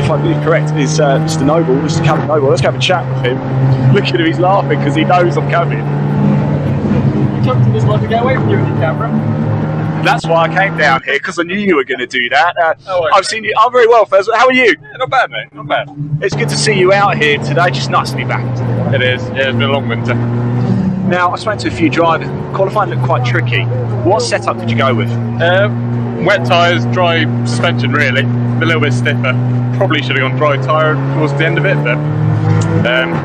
if I'm being correct, is Mr. Noble, Mr. Captain Noble. Let's have a chat with him. Look at him, he's laughing because he knows I'm coming. You come to this one to get away from you and your camera. That's why I came down here, because I knew you were going to do that. I've seen you. I'm very well, Fez. How are you? Yeah, not bad, mate. Not bad. It's good to see you out here today. Just nice to be back. It is. Yeah, it's been a long winter. Now, I spoke to a few drivers. Qualifying looked quite tricky. What setup did you go with? Wet tyres, dry suspension, really. A little bit stiffer. Probably should have gone dry tyre towards the end of it, but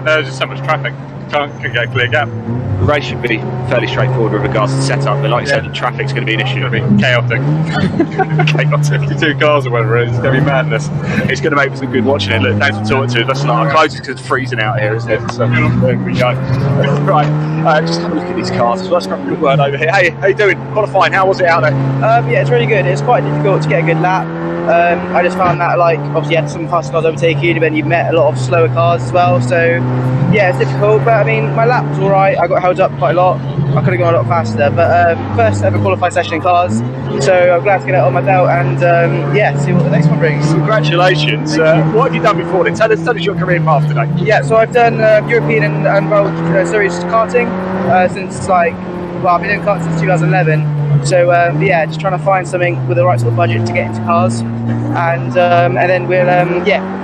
there's just so much traffic. Can't get a clear gap. The race should be fairly straightforward with regards to setup, but like you said, the traffic's going to be an issue. It'll be chaotic. Chaotic. 52 cars or whatever it is. It's going to be madness. It's going to make some good watching it. Look, thanks for talking to us. That's not our closest because it's freezing out here, isn't it? So there we go. Right, just have a look at these cars. So let's grab a good word over here. Hey, how you doing? Qualifying, how was it out there? Yeah, it's really good. It's quite difficult to get a good lap. I just found that, like, obviously you had some fast cars overtake you, but then you met a lot of slower cars as well. So yeah, it's difficult. But I mean, my lap was all right. I got held up quite a lot. I could have gone a lot faster. But first ever qualified session in cars, so I'm glad to get it on my belt and yeah, see what the next one brings. Congratulations. What have you done before then? Tell us your career path today. Yeah, so I've done European and World Series karting since I've been doing karting since 2011. So yeah, just trying to find something with the right sort of budget to get into cars, and then we'll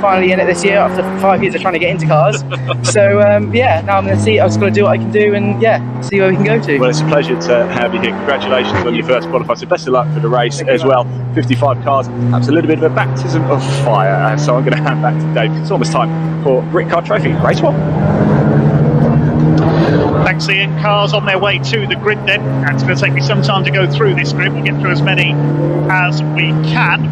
finally in it this year after 5 years of trying to get into cars. So yeah, now I'm going to see. I'm just going to do what I can do and yeah, see where we can go to. Well, it's a pleasure to have you here. Congratulations on your first qualifier. So best of luck for the race as well. 55 cars. That's a little bit of a baptism of fire. So I'm going to hand back to Dave. It's almost time for Britcar Trophy race one. Thanks, Ian. Cars on their way to the grid then, and it's going to take me some time to go through this grid. We'll get through as many as we can.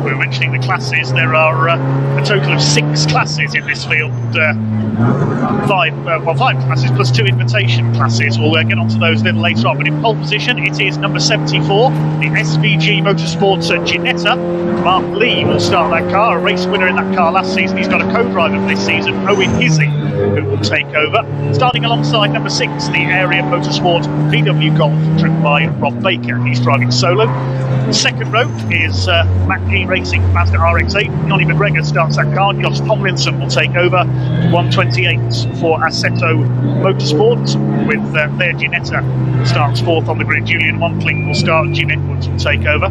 We're mentioning the classes. There are a total of 6 classes in this field. 5 classes plus 2 invitation classes. We'll get onto those a little later on. But in pole position, it is number 74, the SVG Motorsports Ginetta. Mark Lee will start that car, a race winner in that car last season. He's got a co-driver for this season, Owen Hizzy, who will take over. Starting alongside number 6, the Area Motorsport VW Golf, driven by Rob Baker. He's driving solo. Second row is Mackie Racing Mazda RX-8. Johnny McGregor starts that car. Josh Tomlinson will take over. 128 for Assetto Motorsport with their Ginetta starts 4th on the grid. Julian Montling will start. Jim Edwards will take over.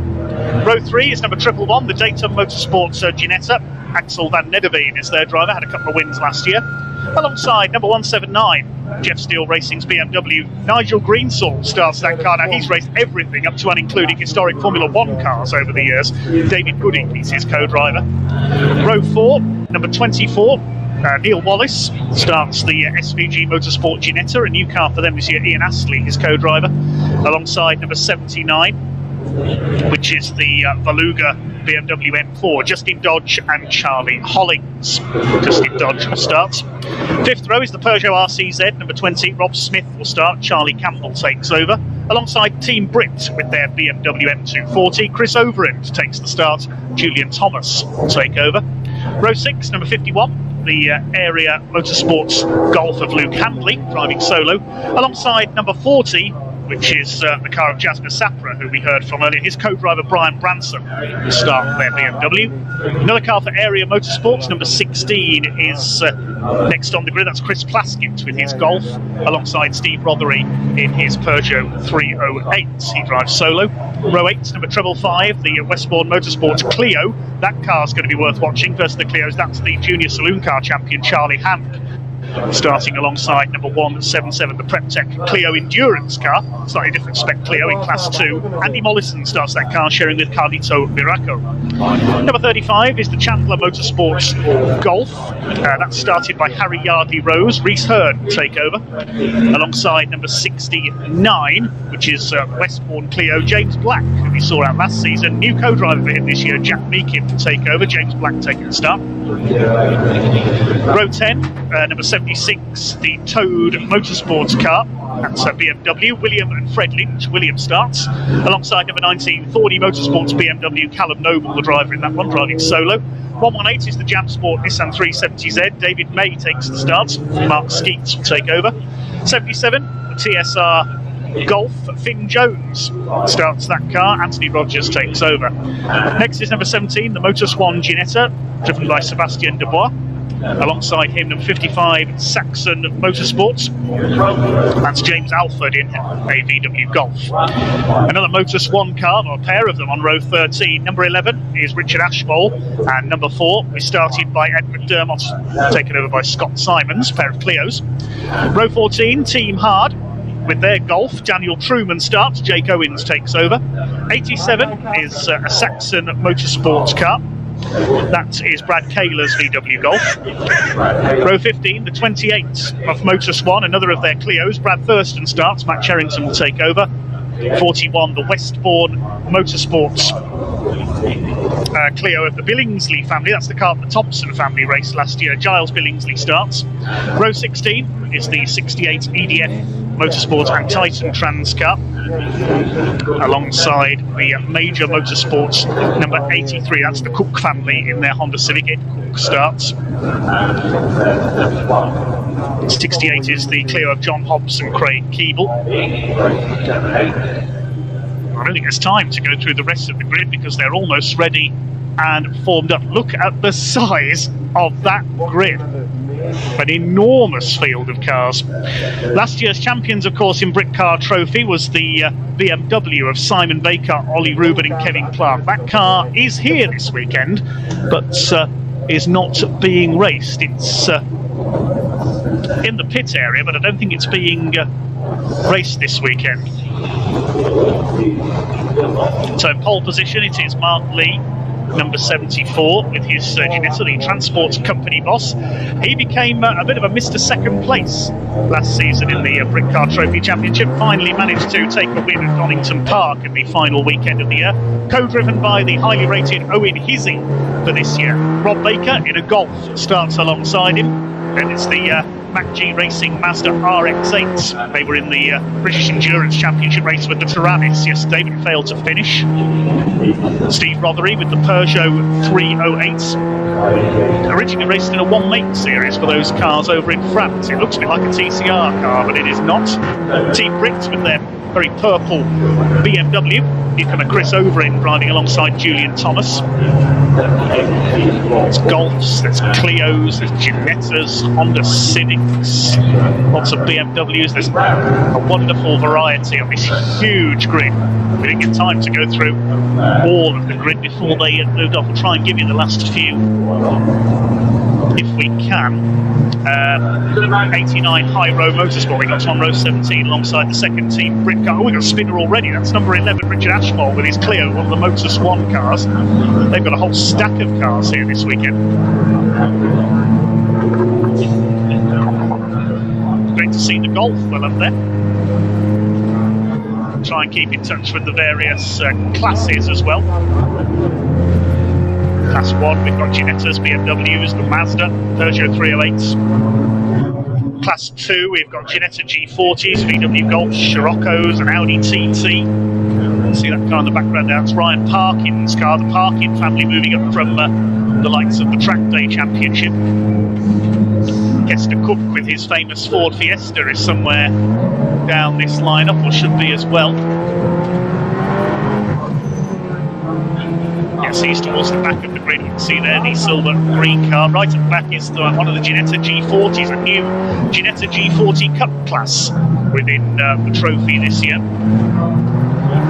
Row 3 is number 111, the Dayton Motorsports Ginetta. Axel van Nederveen is their driver, had a couple of wins last year. Alongside number 179, Jeff Steele Racing's BMW, Nigel Greensall starts that car. Now he's raced everything up to and including historic Formula 1 cars over the years. David Gooding is his co-driver. Row 4, number 24, Neil Wallace starts the SVG Motorsport Ginetta, a new car for them this year. Ian Astley, his co-driver, alongside number 79, which is the Valuga BMW M4, Justin Dodge and Charlie Hollings. Justin Dodge will start. 5th row is the Peugeot RCZ, number 20, Rob Smith will start, Charlie Campbell takes over. Alongside Team Brit with their BMW M240, Chris Overend takes the start, Julian Thomas will take over. Row 6, number 51, the Area Motorsports Golf of Luke Handley, driving solo, alongside number 40, which is the car of Jasper Sapra, who we heard from earlier. His co-driver Brian Branson will start their BMW. Another car for Area Motorsports, number 16, is next on the grid. That's Chris Plaskett with his Golf, alongside Steve Rothery in his Peugeot 308. He drives solo. Row 8, number 555, the Westbourne Motorsports Clio. That car's going to be worth watching. First of the Clios, that's the Junior Saloon Car champion Charlie Hamp. Starting alongside number 177, the Preptech Clio Endurance car, slightly different spec Clio in Class 2. Andy Mollison starts that car, sharing with Carlito Miraco. Number 35 is the Chandler Motorsports Golf. That's started by Harry Yardley Rose. Reese Hearn will take over. Alongside number 69, which is Westbourne Clio, James Black, who we saw out last season. New co-driver for him this year, Jack Meakin, will take over. James Black taking the start. Row 10, number 76, the Toad Motorsports car. That's BMW, William and Fred Lynch. William starts. Alongside number 19, 4D Motorsports BMW, Callum Noble, the driver in that one, driving solo. 118 is the Jam Sport Nissan 370Z. David May takes the start. Mark Skeets will take over. 77, the TSR Golf. Finn Jones starts that car. Anthony Rogers takes over. Next is number 17, the Motor Swan Ginetta, driven by Sebastien Dubois. Alongside him, number 55, Saxon Motorsports. That's James Alford in a VW Golf. Another Motor Swan car, or a pair of them, on row 13. Number 11 is Richard Ashmole, and number 4 is started by Ed McDermott, taken over by Scott Simons, pair of Clios. Row 14, Team Hard. With their Golf, Daniel Truman starts, Jake Owens takes over. 87 is a Saxon Motorsports car. That is Brad Kaler's VW Golf. Row 15, the 28 of Motor Swan, another of their Clios. Brad Thurston starts, Matt Sherrington will take over. 41, the Westbourne Motorsports Clio of the Billingsley family. That's the car that the Thompson family raced last year. Giles Billingsley starts. Row 16 is the 68 EDF Motorsports and Titan Trans car, alongside the Major Motorsports number 83. That's the Cook family in their Honda Civic. Ed Cook starts. 68 is the Clio of John Hobbs and Craig Keeble. I don't think there's time to go through the rest of the grid because they're almost ready and formed up. Look at the size of that grid. An enormous field of cars. Last year's champions, of course, in Britcar Trophy was the BMW of Simon Baker, Ollie Rubin and Kevin Clark. That car is here this weekend, but is not being raced. It's in the pit area, but I don't think it's being raced this weekend. So in pole position it is Mark Lee, number 74, with his Ginetta, the transport company boss. He became a bit of a Mr. Second Place last season in the Britcar Trophy Championship. Finally managed to take a win at Donington Park in the final weekend of the year. Co-driven by the highly rated Owen Hizzy for this year. Rob Baker in a Golf starts alongside him. And it's the MacG Racing Mazda RX-8. They were in the British Endurance Championship race with the Taranis yesterday, but failed to finish. Steve Rothery with the Peugeot 308. Originally raced in a one-make series for those cars over in France. It looks a bit like a TCR car, but it is not. Team Brits with their very purple BMW. Here come a Chris Overin driving alongside Julian Thomas. There's Golfs, there's Clios, there's Ginettas, Honda Civics, lots of BMWs. There's a wonderful variety on this huge grid. We didn't get time to go through all of the grid before they moved off. We'll try and give you the last few if we can. 89 High Row Motorsport, they got on row 17 alongside the second team Britcar. Oh, we got a spinner already. That's number 11 Richard Ashmole with his Clio, one of the Motor Swan cars. They've got a whole stack of cars here this weekend. Great to see the Golf well up there. Try and keep in touch with the various classes as well. Class 1, we've got Ginettas, BMWs, the Mazda, Peugeot 308s. Class 2, we've got Ginetta G40s, VW Golf, Scirocco's, and Audi TT. See that car in the background now, it's Ryan Parkin's car, the Parkin family moving up from the likes of the Track Day Championship. Kester Cook with his famous Ford Fiesta is somewhere down this lineup, or should be as well. Yes, he's towards the back of the grid. You can see there the silver green car. Right at the back is one of the Ginetta G40s, a new Ginetta G40 Cup class within the trophy this year.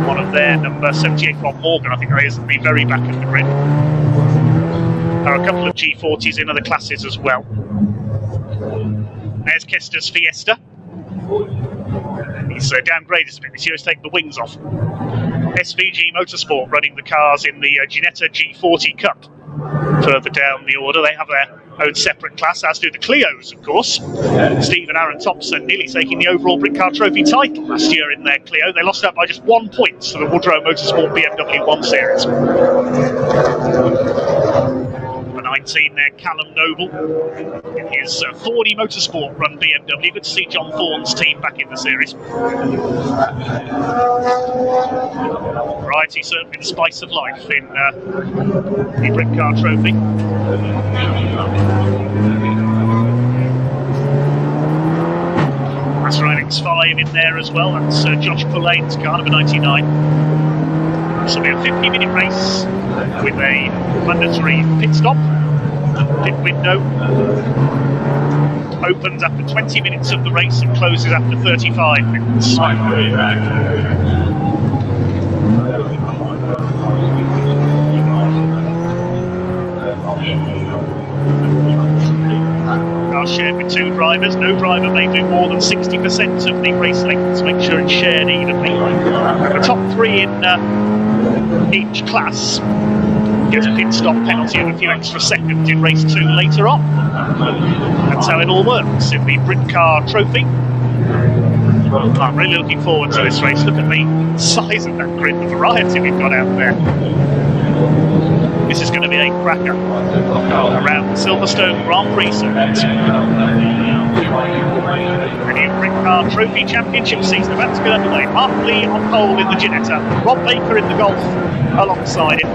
One of their number 78 Rob Morgan, I think that is at the very back of the grid. There are a couple of G40s in other classes as well. There's Kester's Fiesta. He's downgraded a bit this year, he's taken the wings off. SVG Motorsport running the cars in the Ginetta G40 Cup. Further down the order, they have their own separate class, as do the Clios, of course. Steve and Aaron Thompson nearly taking the overall Britcar Trophy title last year in their Clio. They lost out by just 1 point to the Woodrow Motorsport BMW 1 Series. Number 19 there, Callum Noble in his Fordy Motorsport run BMW. Good to see John Thorne's team back in the series. Variety certainly the spice of life in the Britcar Trophy. That's right, TFSI in there as well. That's Josh Pullane's car, number 99. This will be a 50-minute race with a mandatory pit stop. Pit window opens after 20 minutes of the race and closes after 35 minutes. Car shared with 2 drivers. No driver may do more than 60% of the race length to make sure it's shared evenly. And the top 3 in each class get a pit stop penalty of a few extra seconds in race 2 later on. That's how it all works in the Britcar Trophy. I'm really looking forward to this race. Look at the size of that grid, the variety we've got out there. This is going to be a cracker around the Silverstone Grand Prix circuit. The new Britcar Trophy Championship season about to get underway. Mark Lee on pole in the Ginetta, Rob Baker in the Golf alongside him.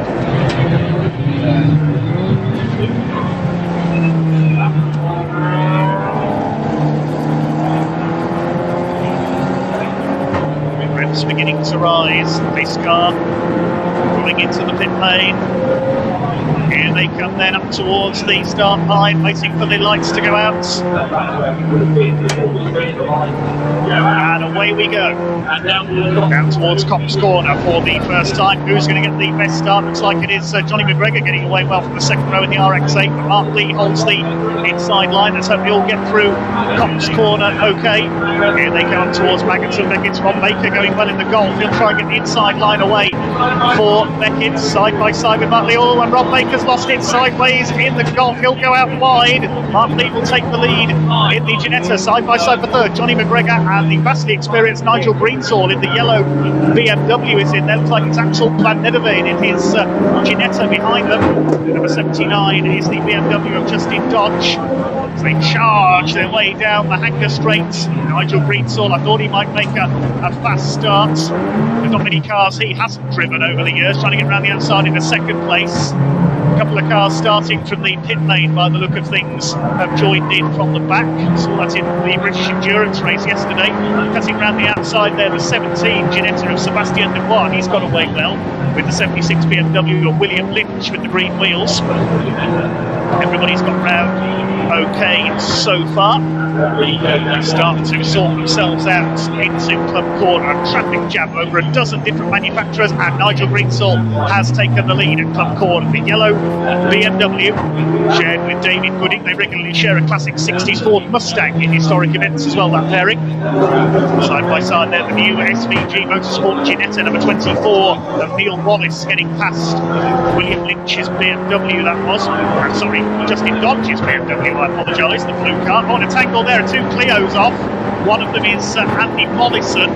Revs beginning to rise. Pace car pulling into the pit lane. Here they come then up towards the start line, waiting for the lights to go out. And away we go. Down towards Cops Corner for the first time. Who's going to get the best start? Looks like it is Johnny McGregor getting away well from the second row in the RX-8. But Mark Lee holds the inside line. Let's hope they all get through Cops Corner okay. Here they come towards Maggoton. Beckett's Rob Baker going well in the Golf. He'll try and get the inside line away for Beckett. Side by side with Mark Lee. Oh, and Rob Baker's lost it sideways in the Golf. He'll go out wide. Mark Lee will take the lead in the Ginetta. Side by side for third. Johnny McGregor and the vastly experienced Nigel Greensall in the yellow BMW is in there. Looks like it's Axel Van Nederveen in his Ginetta behind them. Number 79 is the BMW of Justin Dodge. As they charge their way down the Hanger Straight. Nigel Greensall, I thought he might make a fast start. There's not many cars he hasn't driven over the years, trying to get around the outside in a second place. A couple of cars starting from the pit lane by the look of things have joined in from the back. Saw that in the British Endurance race yesterday. Cutting around the outside there, the 17 Ginetta of Sebastian Dubois. He's got away well with the 76 BMW of William Lynch with the green wheels. Everybody's got round okay so far. They start to sort themselves out into Club Corner. A traffic jam over a dozen different manufacturers, and Nigel Greensall has taken the lead at Club Corner. The yellow BMW shared with David Gooding. They regularly share a classic 60s Ford Mustang in historic events as well, that pairing. Side by side there, the new SVG Motorsport Ginetta, number 24 of Neil Wallace, getting past William Lynch's BMW, that was. Sorry, Justin Dodge's BMW, I apologise, the blue car. Oh, and a tangle there, 2 Clios off. One of them is Andy Mollison.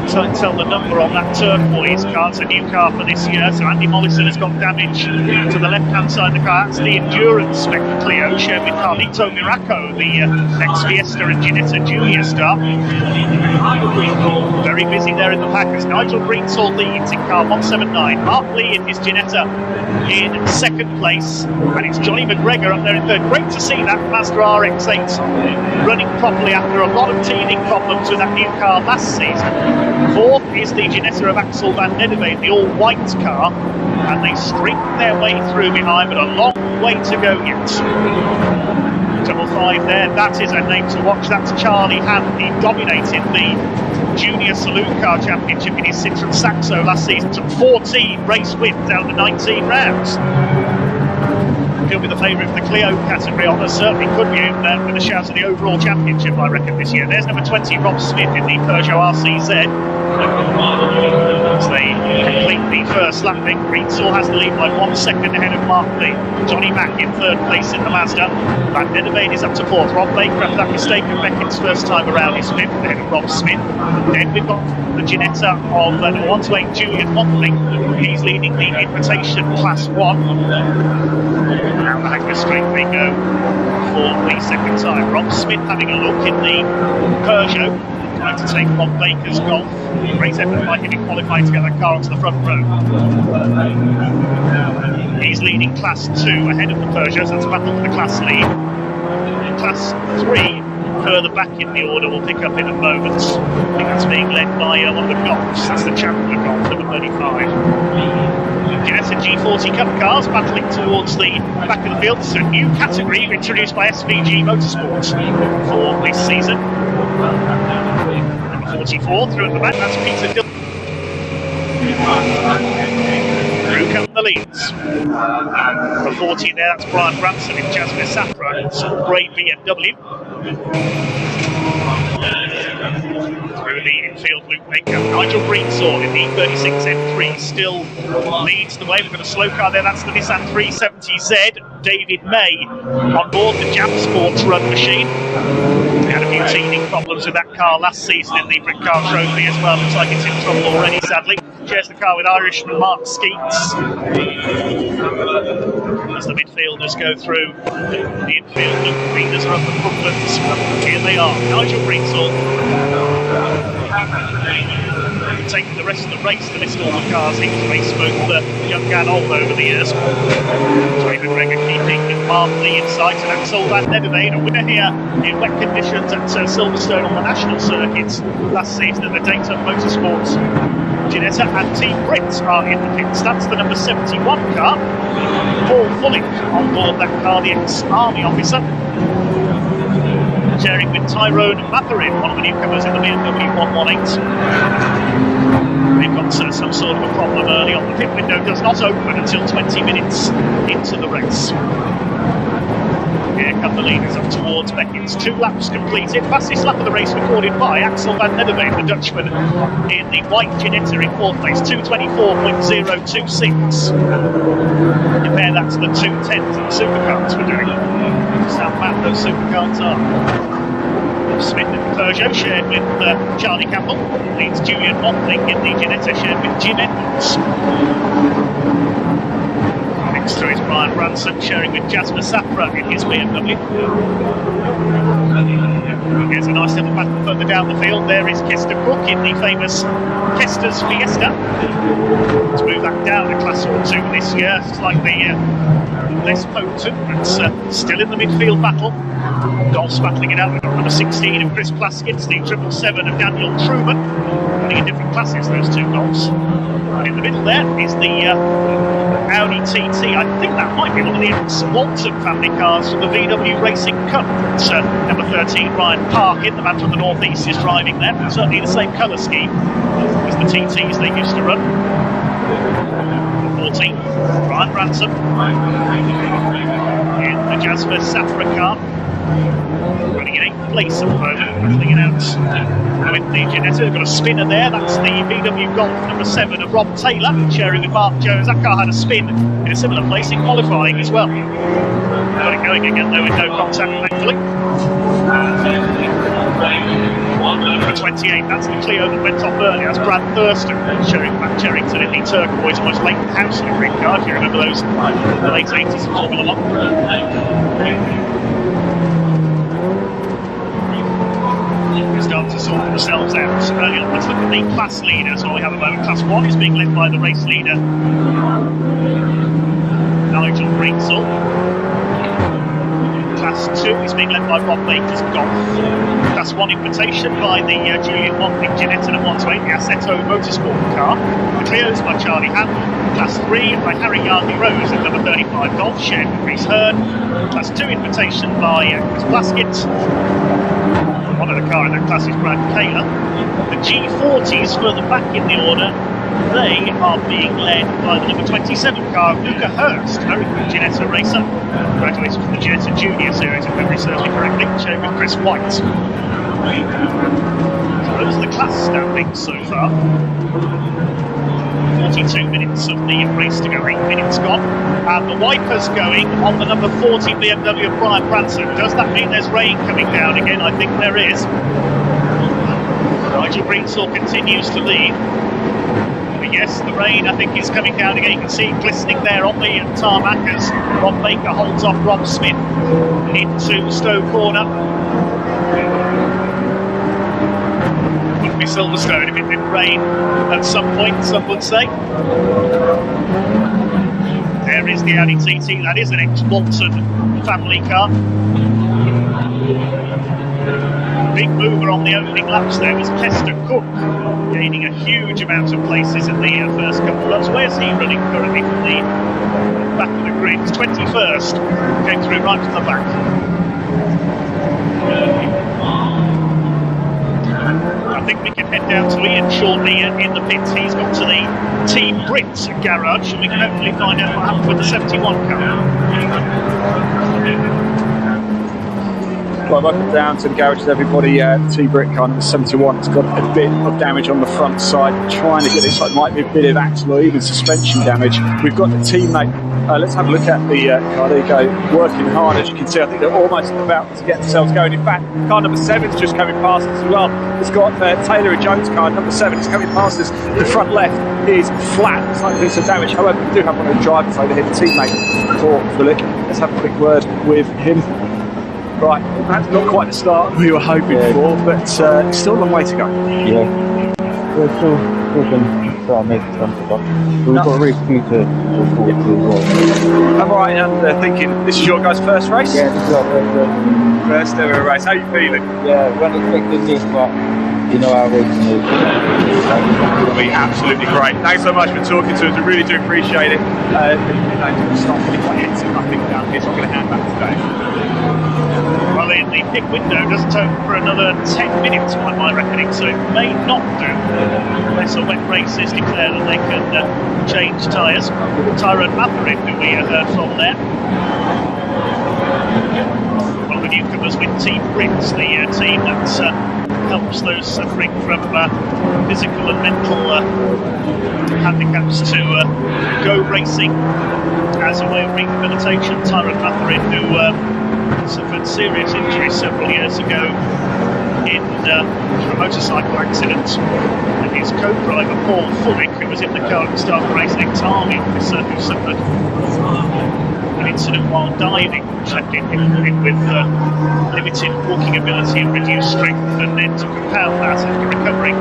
Can't tell the number on that turquoise car. It's a new car for this year, so Andy Mollison has got damage to the left-hand side of the car. That's the Endurance Spec Clio, shared with Carlito Miraco, the ex-Fiesta and Ginetta Junior star. Very busy there in the pack as Nigel Greensall leads in car 179. Mark Lee in his Ginetta in second place, and it's Johnny McGregor up there in third. Great to see that Mazda RX-8 running properly after a lot of teething problems with that new car last season. Fourth is the Ginetta of Axel Van Nederveen, the all-white car, and they string their way through behind, but a long way to go yet. Double 5 there, that is a name to watch. That's Charlie Hand. He dominated the Junior Saloon Car Championship in his Citroen Saxo last season. Took 14 race wins out of the 19 rounds. He'll be the favourite for the Clio category honour. Certainly could be in there with a shout of the overall championship, I reckon, this year. There's number 20, Rob Smith, in the Peugeot RCZ. As they complete the first lapping, Greensall has the lead by 1 second ahead of Mark Lee. Johnny Mack in third place in the Mazda. Van Nederveen is up to fourth. Rob Baker, after that mistake of Beckett's first time around, is fifth ahead of Rob Smith. Then we've got the Ginetta of 128 Julian Motley. He's leading the Invitation Class 1. Down the Hanger Straight they go for the second time. Rob Smith having a look in the Peugeot, trying to take Rob Baker's Golf. Great effort by him in qualifying to get that car onto the front row. He's leading Class 2 ahead of the Peugeot, so it's a battle for the Class lead. Class 3 further back in the order we'll pick up in a moment. I think that's being led by one of the Golfs. That's the Chandler Golf, number 35. Ginetta G40 Cup cars battling towards the back of the field. It's a new category introduced by SVG Motorsports for this season. Number 44 through at the back, that's Peter Dillon. Through come the leads. Number 40 there, that's Brian Branson in Jasmine Safra. It's a grey BMW. Through the infield loop maker, Nigel Greensaw in the 36 M3 still leads the way. We've got a slow car there, that's the Nissan 370Z. David May on board the Jam Sports Run machine. We had a few teething problems with that car last season in the Britcar Trophy as well. Looks like it's in trouble already, sadly. Shares the car with Irishman Mark Skeets. As the midfielders go through, the infield loop leaders are up at Brooklands. Here they are, Nigel Greensaw. Taking the rest of the race to list all the cars. He was raced both young and old over the years. David Reger keeping Marley in sight, and Axel van Nederveen, a winner here in wet conditions at Silverstone on the national circuits last season at the Dayton Motorsports. Ginetta and Team Brit are in the pits. That's the number 71 car. Paul Fulling on board that car, the ex-army officer. Sharing with Tyrone Matherin, one of the newcomers in the BMW 118. They've got some sort of a problem early on. The pit window does not open until 20 minutes into the race. Here come the leaders up towards Beckett's. 2 laps completed. Fastest lap of the race recorded by Axel van Nederveen, the Dutchman, in the white Ginetta in 4th place, 2:24.026. Compare that to the 2:10s that the supercars were doing. Just how fast those supercars are. Smith and Peugeot shared with Charlie Campbell. Leads Julian Montling in the Ginetta, shared with Jim Edmonds. Next to is Brian Branson, sharing with Jasper Safra in his BMW. Here's a nice little battle further down the field. There is Kester Cook in the famous Kester's Fiesta. Let's move that down to Class 1-2 this year. Slightly less potent, but still in the midfield battle. Golf's battling it out. We've got number 16 of Chris Plaskins, the 777 of Daniel Truman, running in different classes, those 2 Golfs. And in the middle there is the Audi TT. I think that might be one of the ex-Walton family cars from the VW Racing Cup. It's number 13, Ryan Parkin, the man from the North East, is driving there. Certainly the same colour scheme as the TTs they used to run. 14, Brian Ransom in the Jasper Safra car, running in 8th place at the moment, battling it out with the Ginetta. They've got a spinner there, that's the VW Golf number 7 of Rob Taylor, sharing with Mark Jones. That car had a spin in a similar place in qualifying as well. Got it going again though with no contact, thankfully. Number 28, that's the Clio that went off earlier. That's Brad Thurston showing Matt Cherrington in the turquoise, almost late house in a green car, if you remember those, the late 80s Formula 1. We're starting to sort themselves out early on. Let's look at the class leaders. All we have at the moment, Class 1 is being led by the race leader, Nigel Greensaw. Class 2 is being led by Rob Baker's Golf. Class 1 invitation by the Julian Montling Ginetta at 128, the Assetto Motorsport car. The Clio's by Charlie Handel. Class 3 by Harry Yardley Rose at number 35 Golf, shared with Reese Hearn. Class 2 invitation by Chris Plaskett. One of the car in that class is Brad Taylor. The G40s further back in the order. They are being led by the number 27 car, Luca Hurst, very good Ginetta racer. Graduated from the Ginetta Junior Series, if memory serves me correctly, shared with Chris White. So those are the class standings so far. 42 minutes of the race to go, 8 minutes gone. And the wipers going on the number 40 BMW of Brian Branson. Does that mean there's rain coming down again? I think there is. Nigel Greensaw continues to lead. Yes, the rain, I think, is coming down again. You can see it glistening there on the tarmac as Rob Baker holds off Rob Smith into Stowe Corner. Wouldn't be Silverstone if it didn't rain at some point, some would say. There is the Audi TT. That is an ex-Walton family car. Big mover on the opening laps there was Kester Cook, gaining a huge amount of places in the first couple of laps. Where's he running currently from the back of the grid? 21st, came through right from the back. I think we can head down to Ian shortly in the pits. He's got to the Team Brits garage, and we can hopefully find out what happened with the 71 car. Well, welcome down to the garages, everybody. T-Brit car number 71 has got a bit of damage on the front side. Trying to get this, like, might be a bit of axle or even suspension damage. We've got the teammate. Let's have a look at the car. There you go, working hard, as you can see. I think they're almost about to get themselves going. In fact, car number 7's just coming past us as well. It's got Taylor and Jones' car, number 7, is coming past us. The front left is flat. It's like there's some damage. However, we do have one of the drivers over here, the teammate for Philip. Let's have a quick word with him. Right, perhaps not quite the start we were hoping for, but still a long way to go. Yeah, we're still can start making something up. We've got a race 2 to report to as well. I'm right, and thinking this is your guys' first race? Yeah, this is our first race. First ever race. How are you feeling? Yeah, we weren't expecting this, but you know how racing is. It'll be absolutely great. Thanks so much for talking to us. We really do appreciate it. It's not really quite hectic, I think, down here, so I'm going to hand back to Dave. Well, the pit window doesn't open for another 10 minutes by my reckoning, so it may not do unless a wet race is declared and they can change tyres. Tyrone Matherin, who we heard from there. One of the newcomers with Team Brits, the team that helps those suffering from physical and mental handicaps to go racing as a way of rehabilitation. Tyrone Matherin, who suffered serious injuries several years ago in a motorcycle accident, and his co-driver Paul Fullick, who was in the car at the start of the race, Nick Tarmy, who suffered an incident while diving, which left him with limited walking ability and reduced strength, and then to compound that, after recovering,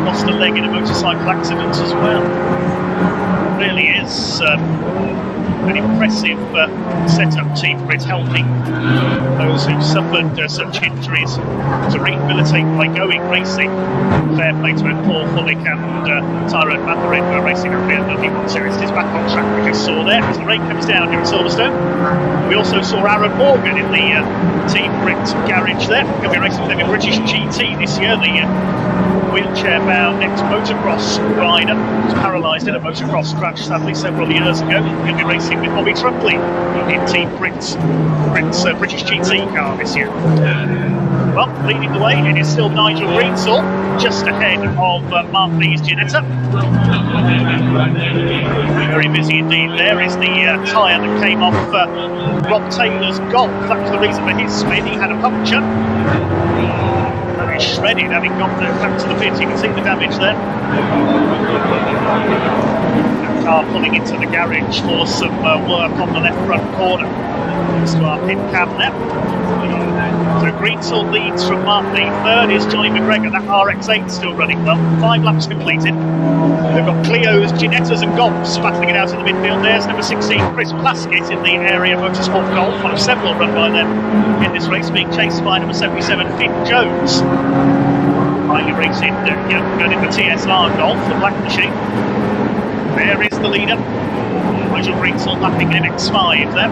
lost a leg in a motorcycle accident as well. It really is an impressive setup, Team Brit, helping those who've suffered such injuries to rehabilitate by going racing. Fair play to Paul Fullick and Tyrone Matherin, who are racing at BMW Series. It is back on track, we just saw there as the rain comes down here at Silverstone. We also saw Aaron Morgan in the Team Brit garage there. He'll be racing with them in British GT this year. The wheelchair-bound ex-motocross rider was paralysed in a motocross crash, sadly, several years ago. He'll be racing with Bobby Truckley in Team Brit's British GT car this year. Well, leading the way, it is still Nigel Greensall, just ahead of Mark Lee's Ginetta. Very busy indeed. There is the tyre that came off Rob Taylor's Golf. That was the reason for his spin. He had a puncture. And he's shredded, having gone back to the pit. You can see the damage there. That car pulling into the garage for some work on the left front corner. Next to our pit cam there. So Greensall leads from Mark Lee. Third is Johnny McGregor. That RX-8 still running well. 5 laps completed. They've got Clio's, Ginettas and Golfs battling it out in the midfield. There's number 16, Chris Plaskett, in the area Motorsport Golf. One of several run by them in this race, being chased by number 77, Finn Jones. Highly rated young gun in the TSR Golf, the black machine. There is the leader. Nigel Greensall lapping in X5 there.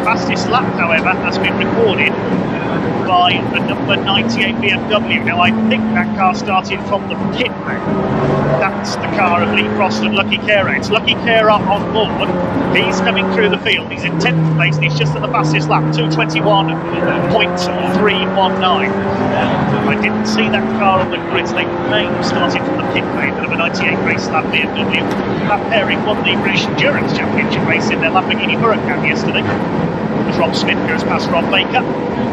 Fastest lap, however, has been recorded by the number 98 BMW. Now, I think that car started from the pit lane. That's the car of Lee Frost and Lucky Carer. It's Lucky Carer on board. He's coming through the field. He's in 10th place and he's just at the fastest lap, 2:21.319. I didn't see that car on the grid. They may have started from the pit lane. The number 98 race lap BMW. That pairing won the British Endurance Championship race in their Lamborghini Huracan yesterday. As Rob Smith goes past Rob Baker.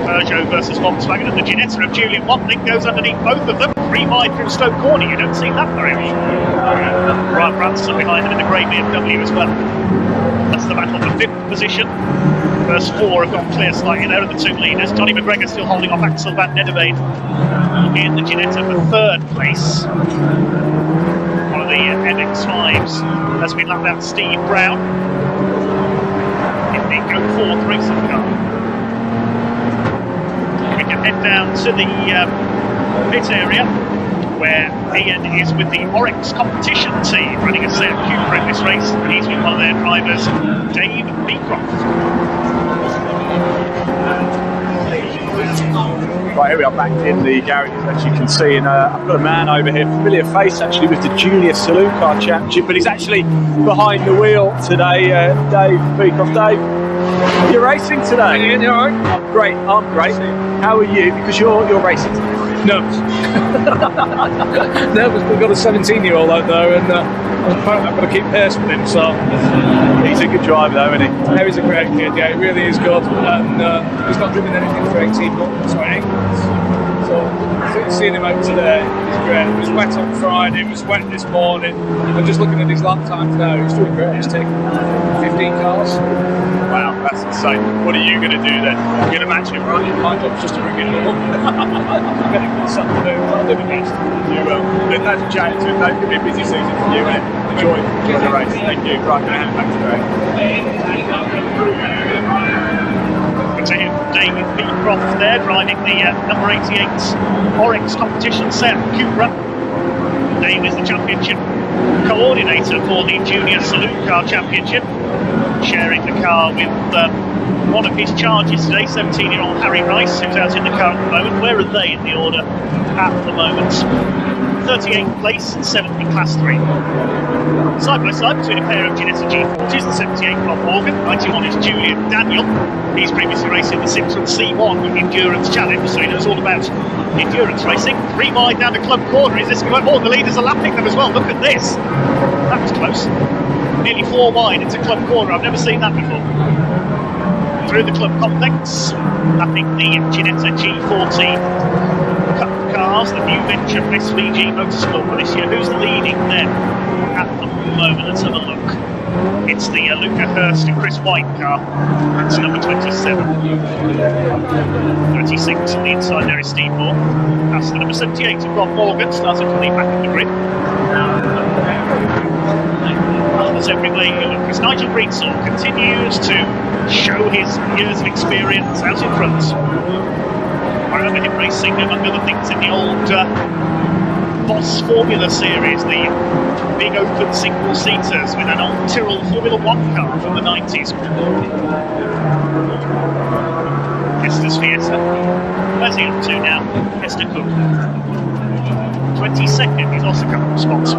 Peugeot versus Volkswagen, and the Ginetta of Julian Watling goes underneath both of them. 3 wide through Stoke Corner. You don't see that very often. Brian Branson behind them in the grey BMW as well. That's the battle for 5th position. First 4 have got clear slightly. There are the 2 leaders. Johnny McGregor still holding off Axel van Nedderveen in the Ginetta for 3rd place. One of the MX-5s has been lapped out, Steve Brown. the Go Forth racing car. We can head down to the pit area where Ian is with the Oryx competition team running a Seat Cupra in this race, and he's with one of their drivers, Dave Beecroft. Right, here we are back in the garage, as you can see, and I've got a man over here, familiar face actually with the Junior Saloon Car Championship, but he's actually behind the wheel today. Dave Beecroft. Dave, you're racing today? Ian, you alright? I'm great, I'm great. How are you? Because you're racing today. Nervous. Nervous, we've got a 17-year-old out there, and apparently I've got to keep pace with him, so... He's a good driver though, isn't he? Yeah, he's a great kid, yeah, he really is good, and he's not driven anything for 18 months or 8 months. So, seeing him out today is great. It was wet on Friday, it was wet this morning, and just looking at his lap times now, he's doing great. He's taken 15 cars. Wow, that's insane. What are you going to do then? You're going to match him, right? My job's just to ring it up. I'm getting good this afternoon, I'll do my best. You will. But that's a challenge. It's going to be a busy season for you, and enjoy the race. Thank you. Right, I'm going to hand it back to Greg. Good to hear David Beecroft there, driving the number 88 Oryx competition Seat Cupra. Dave is the championship coordinator for the Junior Saloon Car Championship, sharing the car with one of his charges today, 17-year-old Harry Rice, who's out in the car at the moment. Where are they in the order at the moment? 38th place and 7th in Class 3. Side by side between a pair of Ginetta G40s, the 78 Rob Morgan, 91 is Julian Daniel. He's previously racing the Citroen C1 Endurance Challenge, so he knows all about endurance racing. 3 wide down the club corner. Is this going? Oh, the leaders are lapping them as well. Look at this. That was close. Nearly 4 wide into club corner. I've never seen that before. Through the club complex, lapping the Ginetta G40 Cup cars, the new venture of SVG Motorsport for this year. Who's leading them at the moment? Let's have a look. It's the Luca Hurst and Chris White car. That's number 27. 36 on the inside there is Steve Moore. That's the number 78 of Rob Morgan, starting from the back of the grid. As everywhere you look, as Nigel Greensall continues to show his years of experience out in front. I remember him racing, among other things, in the old Boss Formula Series, the big open single-seaters with an old Tyrrell Formula 1 car from the 90s. Hester's Fiesta. Where's he up to now? Hester Cook. 22nd, he's lost a couple of spots.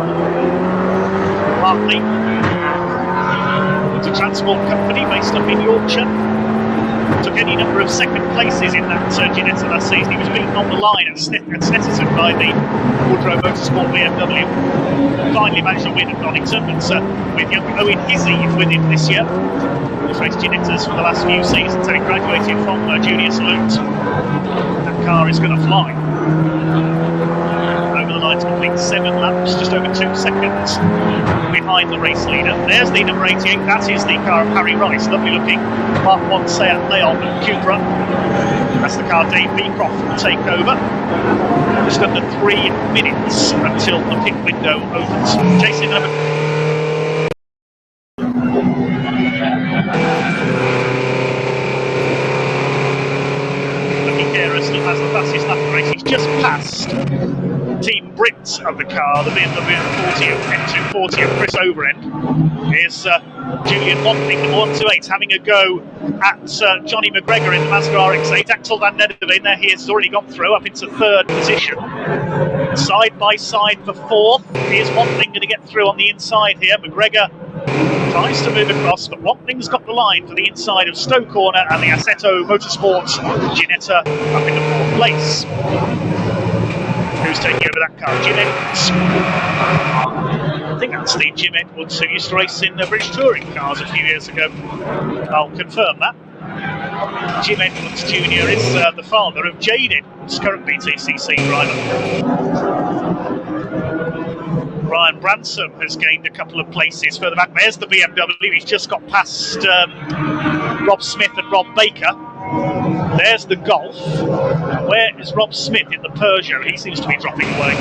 Hartley. It's a transport company based up in Yorkshire. Took any number of second places in that Ginetta last season. He was beaten on the line at Snetterton by the Woodrow Motorsport BMW. Finally managed to win at Donington, but with young Owen Hizzy with him this year. He's raced Ginettas for the last few seasons, and he graduated from Junior Saloons. That car is going to fly. Over the line to complete 7 laps, just over 2 seconds behind the race leader. There's the number 88, that is the car of Harry Rice, lovely looking Mark 1 Seat Leon Cupra. That's the car Dave Beecroft will take over. Just under 3 minutes until the pit window opens. Chasing number... Looking here, still has the fastest lap of the race. He's just passed Team Brit of the car, the BMW 240 of Chris Overend. Here's Julian Watling, the 128, having a go at Johnny McGregor in the Mazda RX-8. Axel van Nederveen, there he has already gone through up into 3rd position. Side by side for 4th. Here's Watling going to get through on the inside here. McGregor tries to move across, but Watling's got the line for the inside of Stowe Corner, and the Assetto Motorsports Ginetta up into 4th place. Who's taking over that car? Jim Edwards. I think that's the Jim Edwards who used to race in the British Touring cars a few years ago. I'll confirm that. Jim Edwards Jr. is the father of Jade Edwards, current BTCC driver. Ryan Bransom has gained a couple of places further back. There's the BMW. He's just got past Rob Smith and Rob Baker. There's the Golf. Where is Rob Smith in the Peugeot? He seems to be dropping away.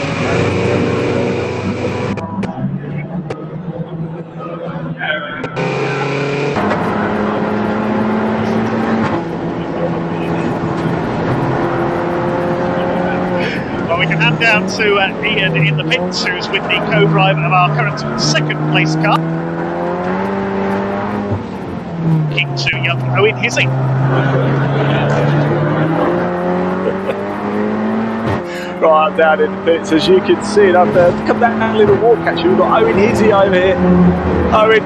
down to Ian in the pits, who's with the co-driver of our current second place car. Looking to young Owen Hissing. Right, I'm down in the pits, as you can see, and I've come down that little walk actually. We've got Owen Hizzy over here. Owen,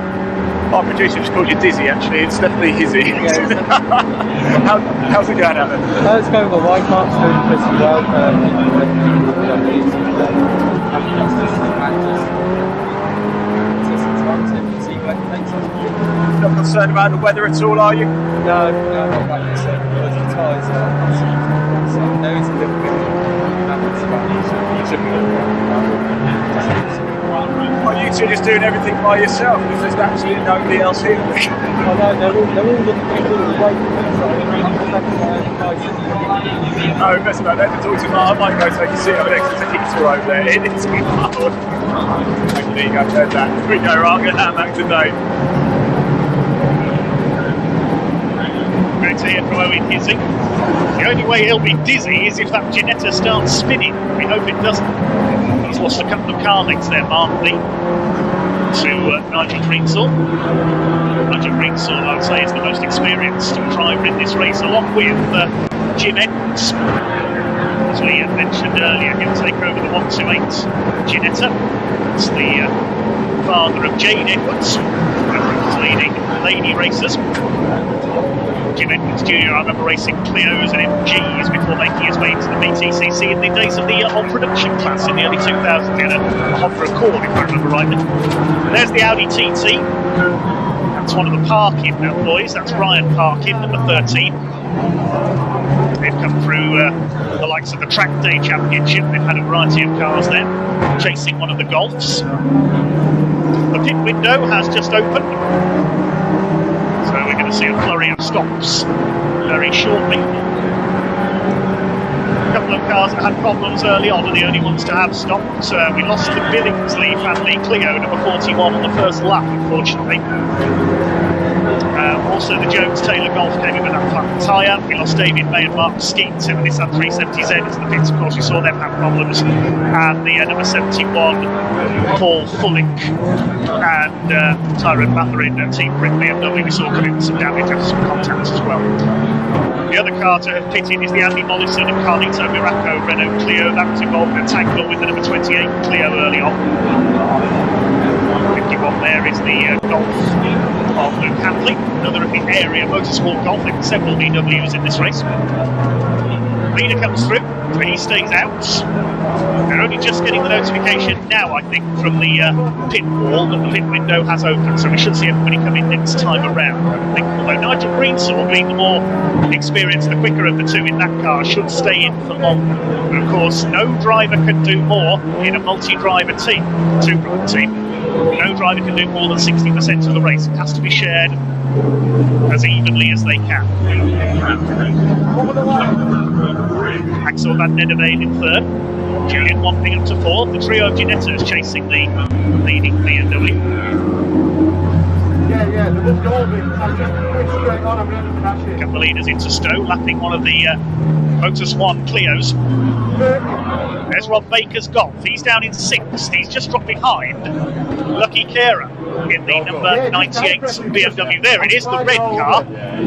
our producer just called you Dizzy actually, it's definitely Hizzy. How's it going out there? It's going well. My car's doing pretty well. Not concerned about the weather at all, are you? No, not like this. Because the tyres so there is a little bit of Well, you two just doing everything by yourself because there's absolutely nobody else here. I know, they're all looking great. No, best about that to talk to. I might go take a seat over next to the heater over there. It is hard. There you go, there's that. Here we go, right, I'm going to hand back to Dave. Great to hear from Owen Hissing. The only way he'll be dizzy is if that Ginetta starts spinning. We hope it doesn't. He's lost a couple of car lengths there, Mark Lee, to Nigel Greensaw. Nigel Greensaw, I would say, is the most experienced driver in this race, along with Jim Edwards. As we mentioned earlier, he'll take over the 128 Ginetta. It's the father of Jade Edwards, leading lady racers. Jim Edwards Jr., I remember racing Clios and MGs before making his way into the BTCC in the days of the whole production class in the early 2000s. He had a Honda Accord, if I remember rightly. There's the Audi TT. That's one of the Parkin boys. That's Ryan Parkin, number 13. They've come through the likes of the Track Day Championship. They've had a variety of cars there, chasing one of the Golfs. The pit window has just opened. So we're going to see a flurry of stops very shortly. A couple of cars that had problems early on are the only ones to have stopped. We lost the Billingsley family Clio, number 41, on the first lap, unfortunately. Also, the Jones-Taylor Golf came in with that flat tyre. We lost David May and Mark Skeet to the Nissan 370Z into the pits. Of course, we saw them have problems. And the number 71, Paul Fullick, and Tyrone Mather in Team Brit BMW. We saw coming some damage after some contacts as well. The other car to have pitted is the Andy Mollison and Carlito Miraco Renault Clio. That was involved in a tangle with the number 28 Clio early on. 51 there is the Golf of Luke Handley, another of the area motorsport Golf. There are several VWs in this race. Leader comes through, he stays out. They're only just getting the notification now, I think, from the pit wall that the pit window has opened, so we should see everybody come in next time around, I think. Although Nigel Greensaw, being the more experienced, the quicker of the two in that car, should stay in for longer. But of course, no driver can do more in a multi-driver team, two-driver team. No driver can do more than 60% of the race. It has to be shared as evenly as they can. Axel van Nederveen in third. Julian Wamping up to fourth. The trio of Ginettas chasing the leading BMW. Yeah, A couple of leaders into Stowe, lapping one of the Motor Swan Clios. There's Rob Baker's Golf. He's down in sixth. He's just dropped behind Lucky Kera in the number 98 BMW. There it is, the red car.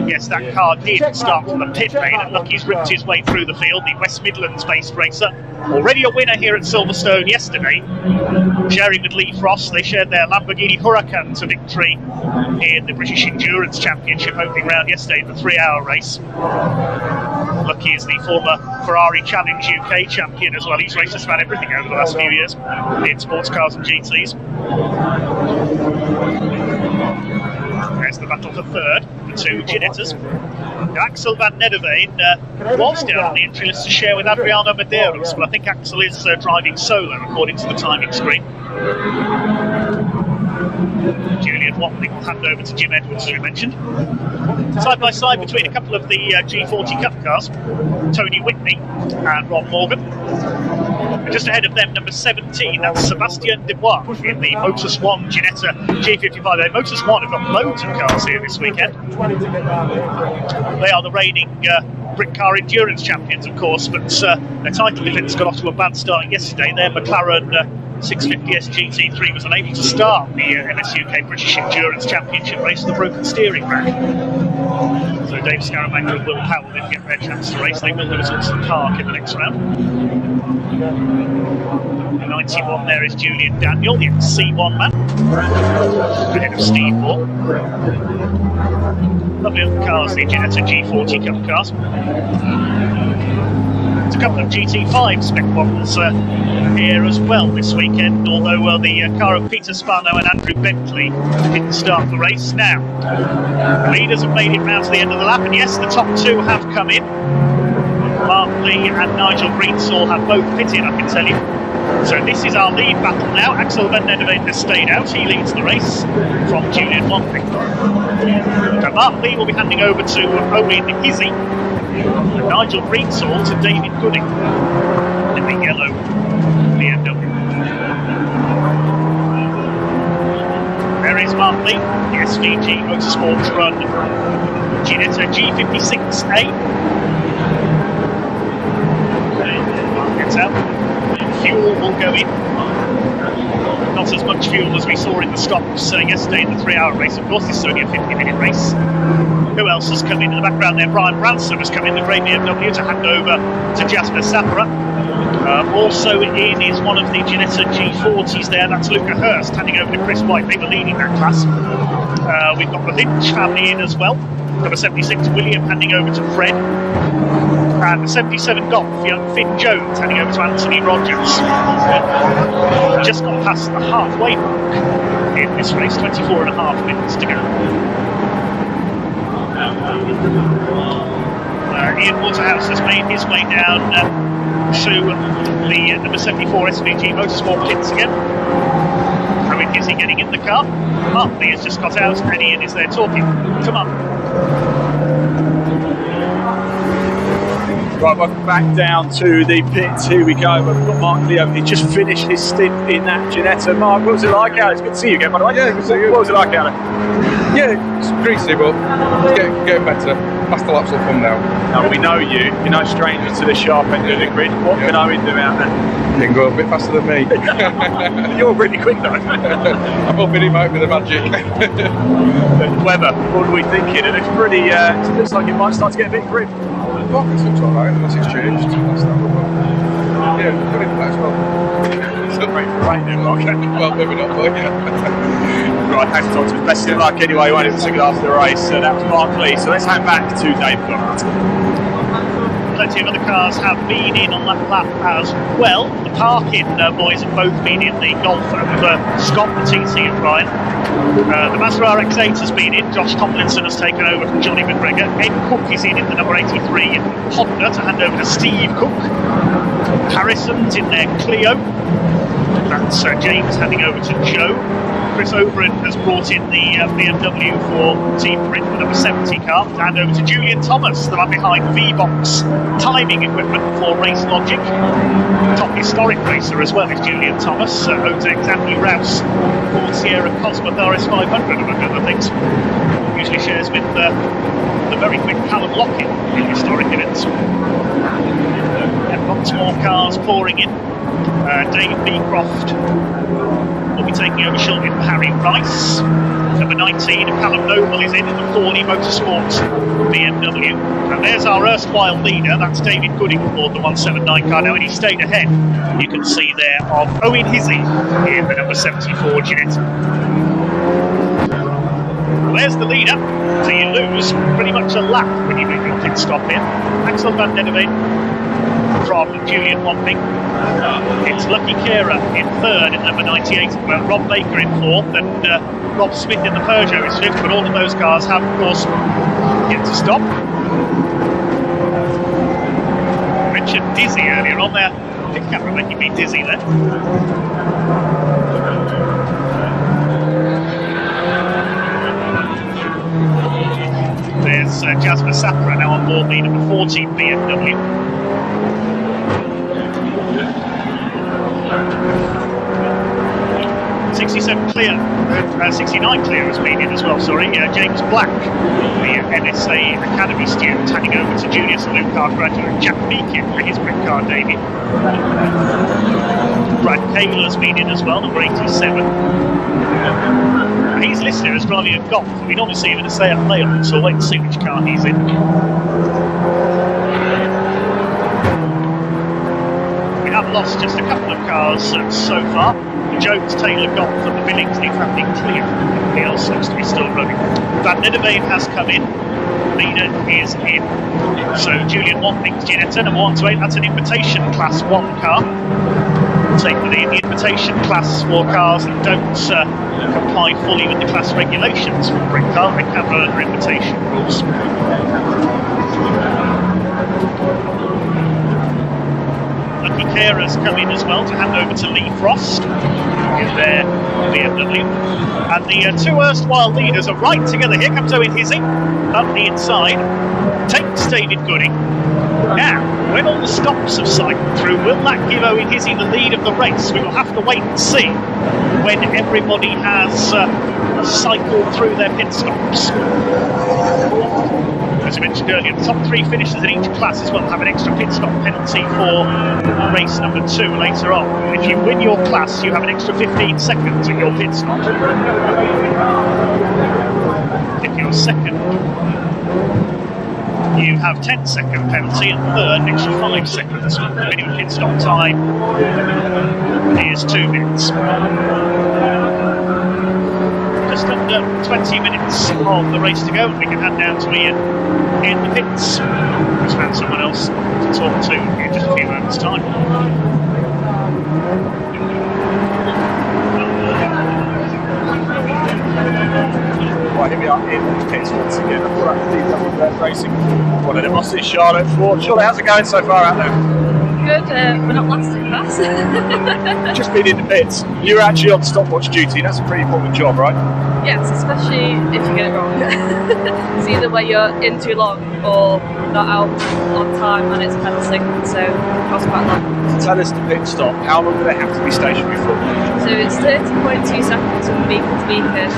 Yes, that car did start from the pit lane, and Lucky's ripped his way through the field. The West Midlands-based racer. Already a winner here at Silverstone yesterday. Sharing with Lee Frost, they shared their Lamborghini Huracan to victory in the British Endurance Championship opening round yesterday in the 3-hour race. Lucky is the former Ferrari Challenge UK champion as well. He's raced just about everything over the last few years in sports cars and GTs. There's the battle for third, the two Ginettas. Axel van Nederveen was down on the entry list to share with Adriano Medeiros, but I think Axel is driving solo according to the timing screen. Julian Watley will hand over to Jim Edwards, as we mentioned. Side by side between a couple of the G40 Cup cars, Tony Whitney and Rob Morgan. Just ahead of them, number 17, that's Sebastian Dubois in the Motus One Ginetta G55. Motus One have got loads of cars here this weekend. They are the reigning Britcar Endurance champions, of course, but their title defence got off to a bad start yesterday. Their McLaren 650S GT3 was unable to start the MSUK British Endurance Championship race with a broken steering rack. So Dave Scaramanga and Will Powell didn't get their chance to race. They will do at Austin Park in the next round. The 91 there is Julian Daniel, the C1 man, ahead of Steve Moore. Lovely little cars, the Ginetta G40 Cup cars. There's a couple of GT5 spec models here as well this weekend, although the car of Peter Spano and Andrew Bentley didn't start the race. Now, the leaders have made it round to the end of the lap, and yes, the top two have come in. Mark Lee and Nigel Greensall have both pitted, I can tell you. So this is our lead battle now. Axel van Nedeveen has stayed out. He leads the race from Julian Wamping. So Mark Lee will be handing over to Owen Hizzy and Nigel Greensall to David Gooding in the yellow BMW. There is Mark Lee, the SVG Motorsports run Ginetta G56A. Mark gets out. Fuel will go in. Not as much fuel as we saw in the stops yesterday in the 3-hour race. Of course, this is only a 50-minute race. Who else has come in the background there? Brian Ransom has come in the grey BMW to hand over to Jasper Sapra. Also in is one of the Ginetta G40s there. That's Luca Hurst handing over to Chris White. They were leading that class. We've got the Lynch family in as well. Number 76 William handing over to Fred. And the 77 Golf, young Finn Jones handing over to Anthony Rogers. Just got past the halfway mark in this race, 24.5 minutes to go. Ian Waterhouse has made his way down to the number 74 SVG Motorsport pits again. Owen Hizzy getting in the car. Mark Lee has just got out and Ian is there talking to Mark. Right, welcome back down to the pits. Here we go. We've got Mark Leo. He just finished his stint in that Ginetta. Mark, what was it like out? It's good to see you again, by the way. Yeah, good to see you. What was it like out? Yeah, it's greasy, but it's getting better. Faster laps will come now. Now, we know you. You're no stranger to the sharp end of the grid. What can Owen do out there? You can go a bit faster than me. You're really quick, though. I'm hoping he might be the magic. Weather, what are we thinking? It looks pretty, it looks like it might start to get a bit grim. It looks alright, unless it's changed. Yeah, put it as well. It's not great for rain then, Mark. Well, maybe not, but yeah. Right, thanks for talking to us. Best of luck anyway. You won't even sing it after the race. So that was Mark Lee. So let's hand back to Dave Goddard. Plenty of other cars have been in on that lap as well. The Parkin boys have both been in the Golf over Scott, the TC and Ryan. The Mazda RX-8 has been in. Josh Tomlinson has taken over from Johnny McGregor. Ed Cook is in the number 83 Honda to hand over to Steve Cook. Harrison's in their Clio. That's James handing over to Joe. Chris Overend has brought in the BMW for Team Brit, the number 70 car, to hand over to Julian Thomas, the man behind V-Box timing equipment for Race Logic. Top historic racer as well is Julian Thomas, owns Andy Rouse for Sierra Cosworth RS500, among other things. Usually shares with the very quick Callum Lockett in historic events. And lots more cars pouring in. Dave Beecroft will be taking over shortly from Harry Rice. Number 19 of Callum Noble is in the Thorny Motorsports BMW. And there's our erstwhile leader, that's David Gooding aboard the 179 car now, and he stayed ahead, you can see there, of Owen Hizzy in the number 74 Ginetta. Well, there's the leader, so you lose pretty much a lap when you make your pit stop in. Axel van Nedeveen from Julian Wamping. It's Lucky Kera in third in number 98, Rob Baker in fourth, and Rob Smith in the Peugeot is fifth, but all of those cars have, of course, yet to stop. I mentioned dizzy earlier on there. Pit camera making me dizzy then. There's Jasper Sapra now on board the number 14 BMW. 67 clear, 69 clear has been in as well, sorry. James Black, the NSA Academy student, handing over to junior saloon car graduate Jack Beacon for his Britcar debut. Brad Cale has been in as well, number 87. He's listed as driving a Golf. We normally see him in a Seat Leon, so we'll wait and see which car he's in. We have lost just a couple of cars so far. The Jones Taylor Golf and the Billingsley family clear. Everybody else looks to be still running. Van Nidderveen has come in. Leader is in. So Julian Watling's Ginetta, number 1 to 8. That's an invitation class 1 car. Take with the invitation class 4 cars that don't comply fully with the class regulations for Britcar. They can run under invitation rules. Lucky Carer's come in as well to hand over to Lee Frost in their BMW. And the two erstwhile leaders are right together. Here comes Owen Hissing up the inside. Takes David Gooding. Now, when all the stops have cycled through, will that give Owen Hissing the lead of the race? We will have to wait and see when everybody has cycled through their pit stops. As I mentioned earlier, the top 3 finishers in each class as well have an extra pit stop penalty for race number 2 later on. If you win your class, you have an extra 15 seconds at your pit stop. If you're second, you have 10-second penalty, and third, an extra 5 seconds. The minimum pit stop time is 2 minutes. Just under 20 minutes of the race to go, and we can head down to Ian in the pits. Just found someone else to talk to in just a few moments' time. Right, here we are in the pits once again. I thought that would be racing. One of the bosses, Charlotte Ford. Charlotte, how's it going so far out there? Good, we're not last in class. Just been in the pits. You're actually on stopwatch duty. That's a pretty important job, right? Yes, especially if you get it wrong. It's either where you're in too long or not out on time and it's penalty, so it costs quite long. Tell us the pit stop. How long do they have to be stationary for? So it's 30.2 seconds from beacon to beacon,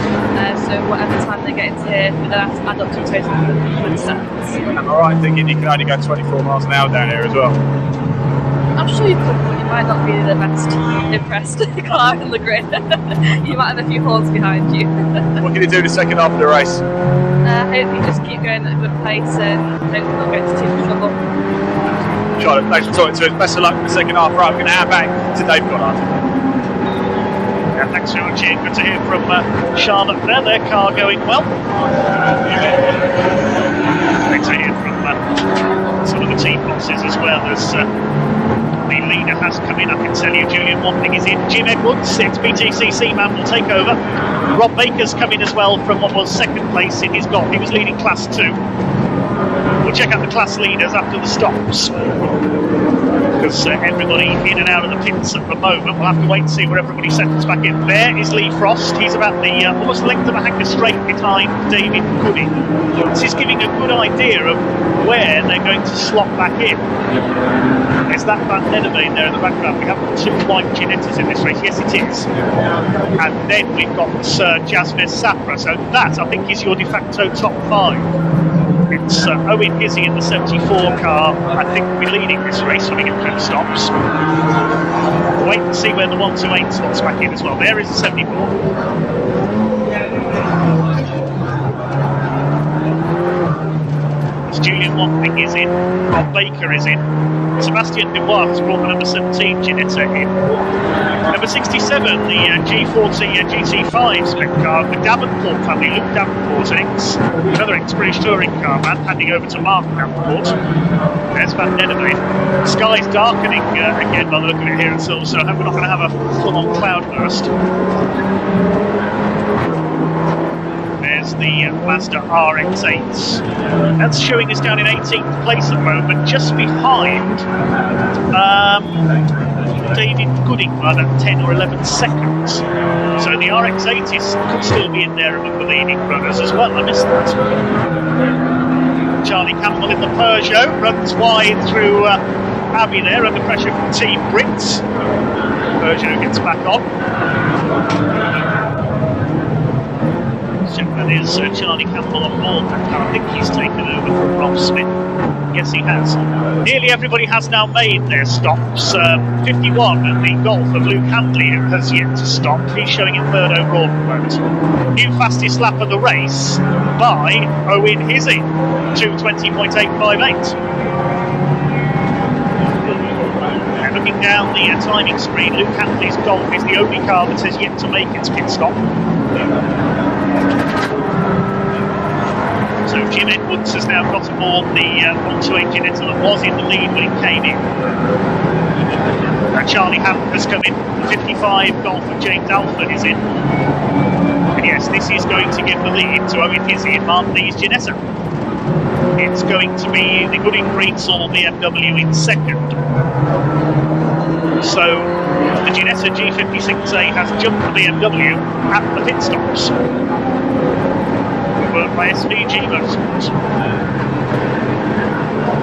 so whatever time they get into here, we then have to add up to a total of 20 seconds. Am I right in thinking you can only go 24 miles an hour down here as well? I'm sure you could, but you might not be the best impressed car in the grid. You might have a few horns behind you. What can you do the second half of the race? Hopefully just keep going at a good pace and hopefully not get into too much trouble. Charlotte, thanks for talking to us. Best of luck in the second half. Right, we're going to hand back to Dave Goddard. Yeah, thanks very much, Ian. Good to hear from Charlotte there. Their car going well. Great to hear from some of the team bosses as well as the leader has come in. I can tell you Julian Wamping is in. Jim Edwards, ex-BTCC man, will take over. Rob Baker's come in as well from what was second place in his Golf. He was leading class 2. We'll check out the class leaders after the stops, because everybody in and out of the pits at the moment. We'll have to wait and see where everybody settles back in. There is Lee Frost. He's about the almost length of a hanger straight behind David Gooding. This is giving a good idea of where they're going to slot back in. There's that Van Nidderveen there in the background. We haven't got 2 white Ginettas in this race. Yes, it is. And then we've got Jasmine Safra. So that, I think, is your de facto top 5. It's Owen Hissing in the 74 car, I think, will be leading this race when we get through the stops. We'll wait and see where the 128 slots back in as well. There is the 74. Julian Wamping is in, Rob Baker is in, Sebastian Dubois has brought the number 17 Ginetta in. Number 67, the G40 GT5 spec car, the Davenport family. Luke Davenport, another ex-British touring car man, handing over to Mark Davenport. There's Van Nidderveen. The sky's darkening again by the look of it here at Silverstone. I hope we're not going to have a full-on cloudburst. There's the Mazda RX-8. That's showing us down in 18th place at the moment, just behind David Gooding by about 10 or 11 seconds. So the RX-8 could still be in there among the leading runners as well. I missed that. Charlie Campbell in the Peugeot runs wide through Abbey there under pressure from Team Brits. Peugeot gets back on. is Charlie Campbell on board that car. I think he's taken over from Rob Smith. Yes, he has. Nearly everybody has now made their stops. 51 at the Golf of Luke Handley has yet to stop. He's showing in third overall at the moment. New fastest lap of the race by Owen Hizzy, 2:20.858. And looking down the timing screen, Luke Handley's Golf is the only car that has yet to make its pit stop. So Jim Edwards has now got aboard the 128 Ginetta that was in the lead when it came in. Charlie Hammond has come in. The 55 Golf of James Alford is in. And yes, this is going to give the lead to Owen Hizzy and Mark Lee's Ginetta. It's going to be the Gooding Greensall BMW in second. So the Ginetta G56A has jumped the BMW at the pit stops. Worked by SVG Motorsports.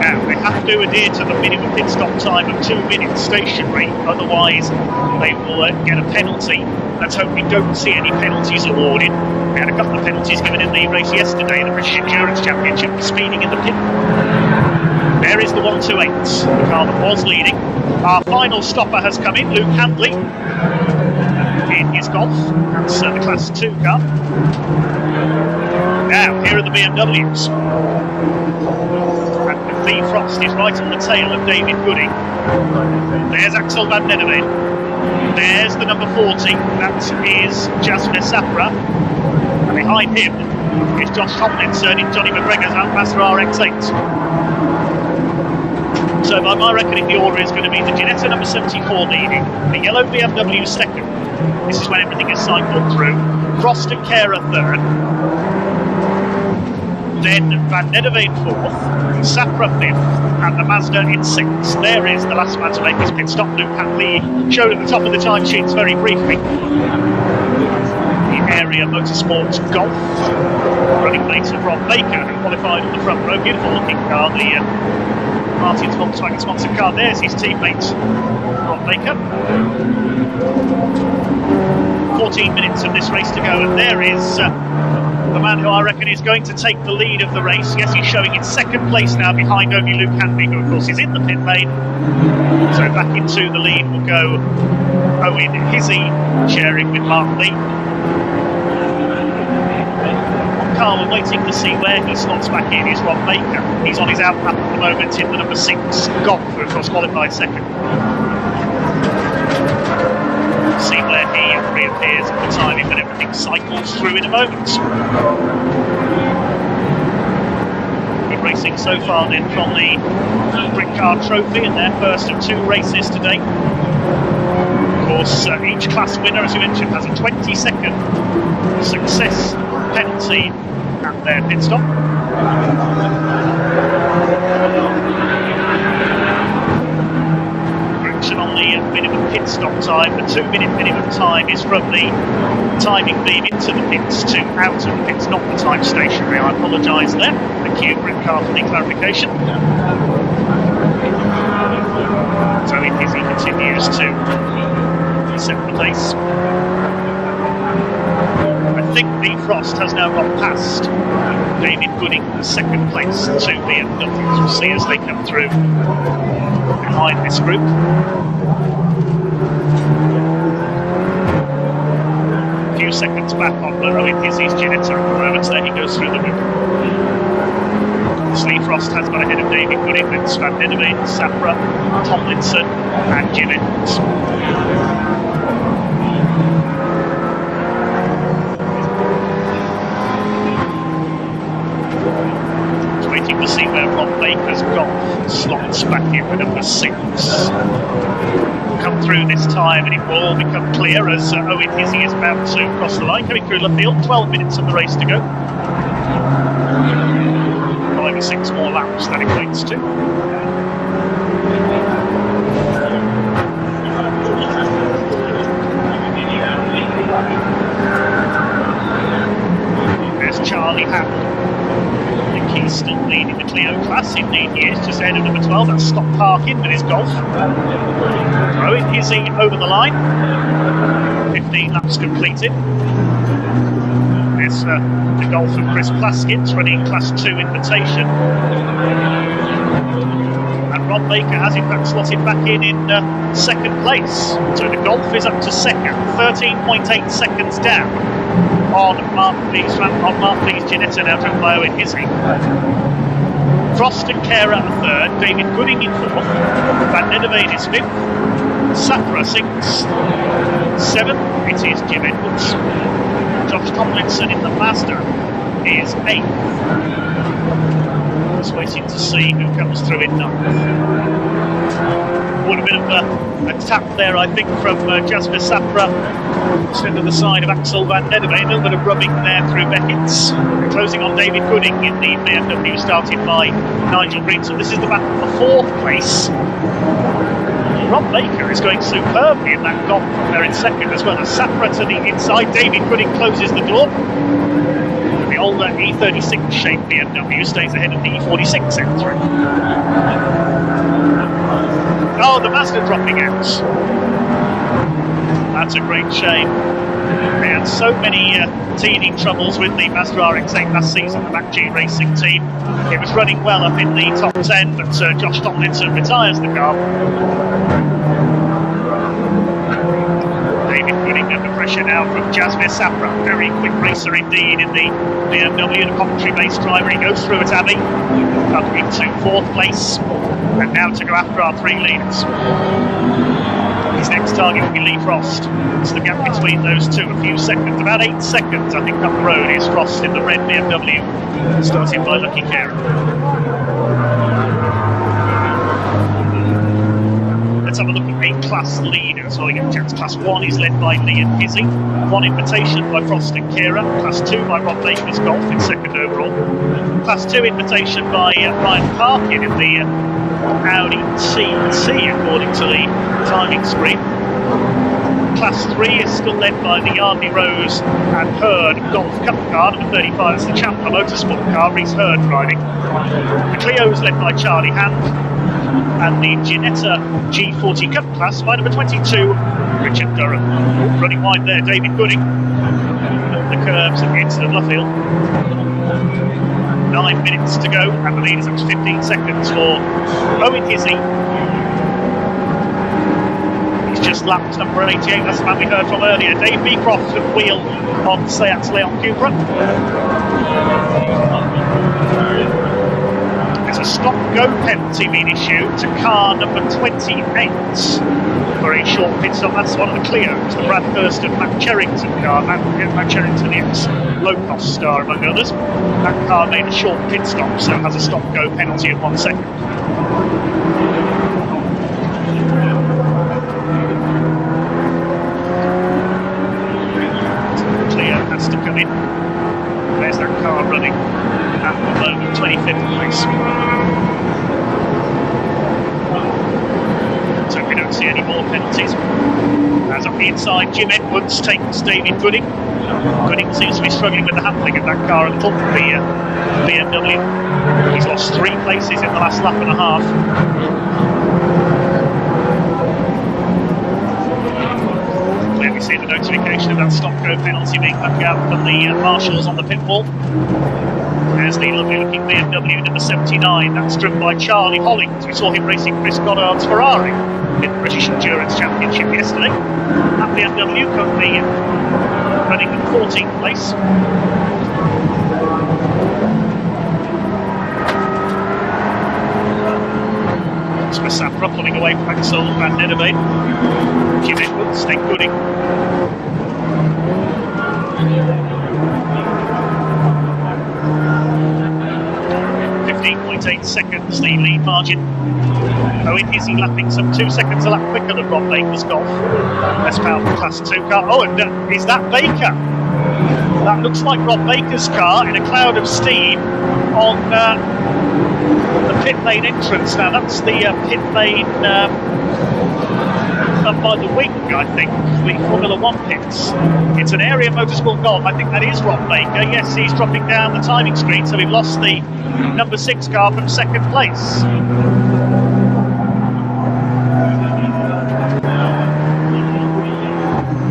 Now, they have to adhere to the minimum pit stop time of 2 minutes stationary, otherwise they will get a penalty. Let's hope we don't see any penalties awarded. We had a couple of penalties given in the race yesterday, the British Endurance Championship, for speeding in the pit. There is the 128, the car that was leading. Our final stopper has come in, Luke Handley, in his Golf. That's the Class 2 car. Now, here are the BMWs. And Lee Frost is right on the tail of David Gooding. There's Axel van Nederveen. There's the number 40. That is Jasmine Safra. And behind him is Josh Tomlinson in Johnny McGregor's Outmaster RX-8. So by my reckoning, the order is going to be the Ginetta number 74 leading, the yellow BMW second. This is when everything is cycled through. Frost and Kara third. Then Van Nederveen fourth, Safra fifth, and the Mazda in sixth. There is the last man to make his pit stop. Luke Handley showed at the top of the timesheets very briefly. The Area Motorsports Golf, running mates of Rob Baker, who qualified on the front row. Beautiful looking car, the Martin's Volkswagen sponsored car. There's his teammate, Rob Baker. 14 minutes of this race to go, and there is the man who I reckon is going to take the lead of the race. Yes, he's showing in second place now behind only Luke Handley, who of course is in the pit lane. So back into the lead will go Owen Hizzy, sharing with Mark Lee. Carl, we're waiting to see where he slots back in is Rob Baker. He's on his out lap at the moment in the number 6 Golf, who of course qualified second. See where he reappears at the timing when everything cycles through in a moment. Good racing so far then from the Britcar Trophy in their first of 2 races today. Of course, each class winner, as you mentioned, has a 20-second success penalty at their pit stop. On the minimum pit stop time, the 2-minute minimum time is from the timing beam into the pits to out of the pits, not the time stationary. I apologise there. Thank you, Britcar, for the clarification. So he continues to set the pace. I think Lee Frost has now got past David Gooding in second place to BMW. We'll see as they come through behind this group. A few seconds back on Owen Hizzy's Ginetta at the moment, there he goes through the group. Lee Frost has got ahead of David Gooding, then Van Nederveen, Safra, Tomlinson and Jim Edwards. Waiting to see where Rob Baker's Golf slots back in with number 6. We'll come through this time and it will all become clear as Owen Hizzy is about to cross the line, coming through Luffield. 12 minutes of the race to go. 5 or 6 more laps that equates to. There's Charlie Hammond. He's still leading the Clio class, indeed he is, just ahead of number 12, that's Stock Parkin with his Golf. Owen Hizzy over the line, 15 laps completed. There's the Golf of Chris Plaskett running Class 2 Invitation. And Rob Baker has in fact slotted back in second place. So the Golf is up to second, 13.8 seconds down on Mark Lee's Ginetta, now driven by Owen Hizzy. Frost and Kara are third, David Gooding in fourth, Van Nederveen is fifth, Sapra sixth, seventh it is Jim Edwards, Josh Tomlinson in the Mazda is eighth. Just waiting to see who comes through in ninth. What a bit of a tap there, I think, from Jasper Sapra to the side of Axel Van Nederveen. A little bit of rubbing there through Beckett's. Closing on David Gooding in the BMW, started by Nigel Green. So this is the battle for fourth place. Rob Baker is going superbly in that Golf there in second, as well as Sapra to the inside. David Gooding closes the door. The older E36 shaped BMW stays ahead of the E46 M3. Oh, the Mazda dropping out. That's a great shame. They had so many teething troubles with the Mazda RX-8 last season, the MacG Racing team. It was running well up in the top 10, but Josh Tomlinson retires the car. David Gooding under pressure now from Jasmine Sapra. Very quick racer indeed in the BMW, the Coventry-based driver. He goes through at Abbey, up into fourth place, and now to go after our three leaders. His next target will be Lee Frost. It's the gap between those two, a few seconds, about 8 seconds, I think, up the road is Frost in the red BMW, starting by Lucky Karen. Let's have a look at A-class leaders. Well, we get a chance. Class 1 is led by Lee and Hizzy. 1 Invitation by Frost and Kira. Class 2 by Rob Baker's Golf in second overall. Class 2 Invitation by Ryan Parkin in the Audi TC, according to the timing screen. Class 3 is still led by the Yardley Rose and Hurd Golf Cup car, number 35. It's the Chandler Motorsport car, Reese Hurd driving. The Clio is led by Charlie Hand. And the Ginetta G40 Cup class by number 22, Richard Durham. Oh, running wide there, David Gooding. The curves at the exit of Luffield. 9 minutes to go, and the lead is up to 15 seconds for Owen Hizzy. He's just lapped number 88, that's the man we heard from earlier. Dave Beecroft at wheel on Seat Leon Cupra. There's a stop-go penalty being issued to car number 28 for a short pit stop. That's one of the Clios, the Brad Hurst and Matt Cherrington car. Matt Cherrington, the ex-low-cost star, among others. That car made a short pit stop, so has a stop-go penalty of 1 second. So the Clio has to come in. There's that car running at the moment, 25th place. So we don't see any more penalties. As up the inside, Jim Edwards takes David Gooding. Gooding seems to be struggling with the handling of that car a little, the BMW. He's lost 3 places in the last lap and a half. We see the notification of that stop-go penalty being back out from the marshals on the pit wall. There's the lovely-looking BMW number 79. That's driven by Charlie Hollings. We saw him racing Chris Goddard's Ferrari in the British Endurance Championship yesterday. That BMW currently running in 14th place. Sapra pulling away from Axel Van Nederveen. Jim Edwards, then Gooding. 15.8 seconds the lead margin. Owen Hizzy lapping some 2 seconds a lap quicker than Rob Baker's Golf. Less powerful Class 2 car. Oh, and is that Baker? That looks like Rob Baker's car in a cloud of steam on the pit lane entrance. Now that's the pit lane up by the wing, I think, the Formula 1 pits. It's an area motorsport Golf. I think that is Rob Baker. Yes, he's dropping down the timing screen, so we've lost the number 6 car from second place.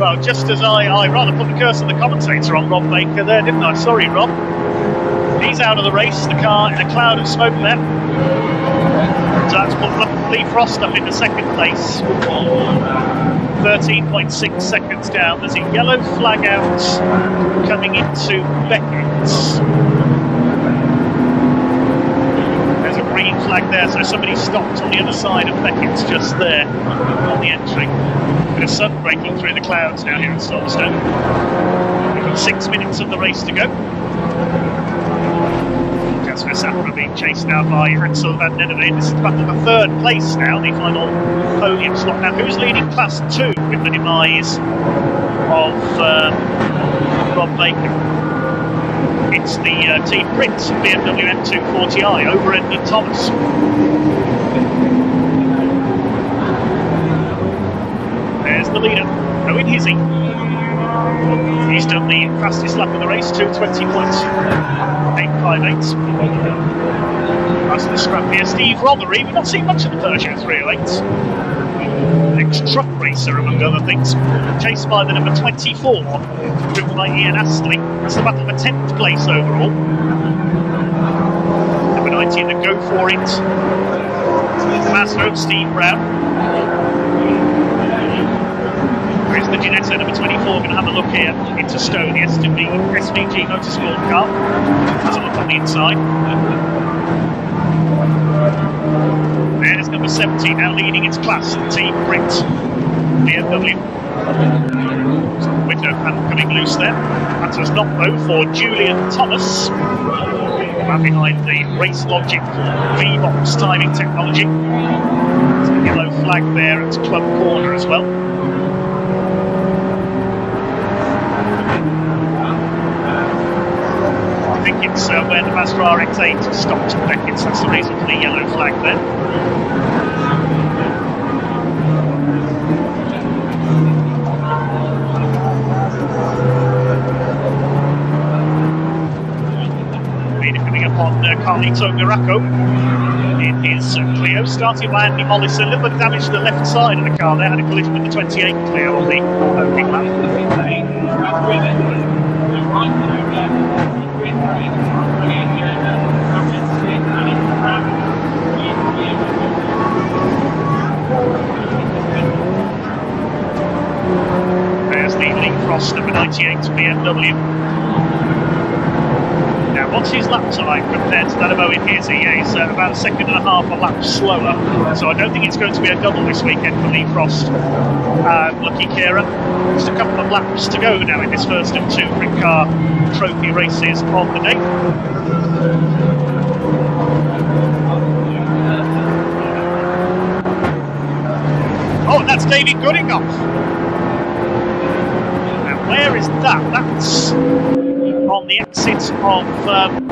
Well, just as I rather put the curse on the commentator on Rob Baker there, didn't I? Sorry, Rob. He's out of the race, the car in a cloud of smoke there. So that's put Lee Frost up into second place. 13.6 seconds down. There's a yellow flag out coming into Beckett's. There's a green flag there, so somebody stopped on the other side of Beckett's just there on the entry. Bit of sun breaking through the clouds now here at Silverstone. We've got 6 minutes of the race to go. Jasper Sapra being chased now by Axel van Neneveen. This is back to the third place now, the final podium slot. Now, who's leading Class 2 with the demise of Rob Baker? It's the Team Brit BMW M240i over Endon Thomas. There's the leader, Owen Hizzy. He's done the fastest lap of the race, 2:20.858. That's the scrap here. Steve Rothery, we've not seen much of the Peugeot 308. Ex-truck racer, among other things. Chased by the number 24, driven by Ian Astley. That's the battle for 10th place overall. Number 19, the Go For It. Mazda of Steve Brown. There's the Ginetta, number 24, going to have a look here into Stone, the SVG Motorsport car. Has a look on the inside. There's number 17, now leading its class, Team Brit BMW. Window panel coming loose there. That does not though for Julian Thomas. Man behind the Race Logic V-Box timing technology. There's a yellow flag there at Club Corner as well. I think it's where the Mazda RX-8 stopped at Beckett's. That's the reason for the yellow flag there. Leader coming up on Carlito Miracco in his Clio, starting by Andy Mollis. A little bit of damage to the left side of the car there, had a collision with the 28 Clio on the opening lap. There's the Lee Frost, number 98 BMW. Now, what's his lap time compared to that of Owen Hizzy? He's about a second and a half a lap slower, so I don't think it's going to be a double this weekend for Lee Frost and Lucky Kira. Just a couple of laps to go now in this first of two Britcar Trophy races of the day. Oh, that's David Goodingoff. Now, where is that? That's on the exit of,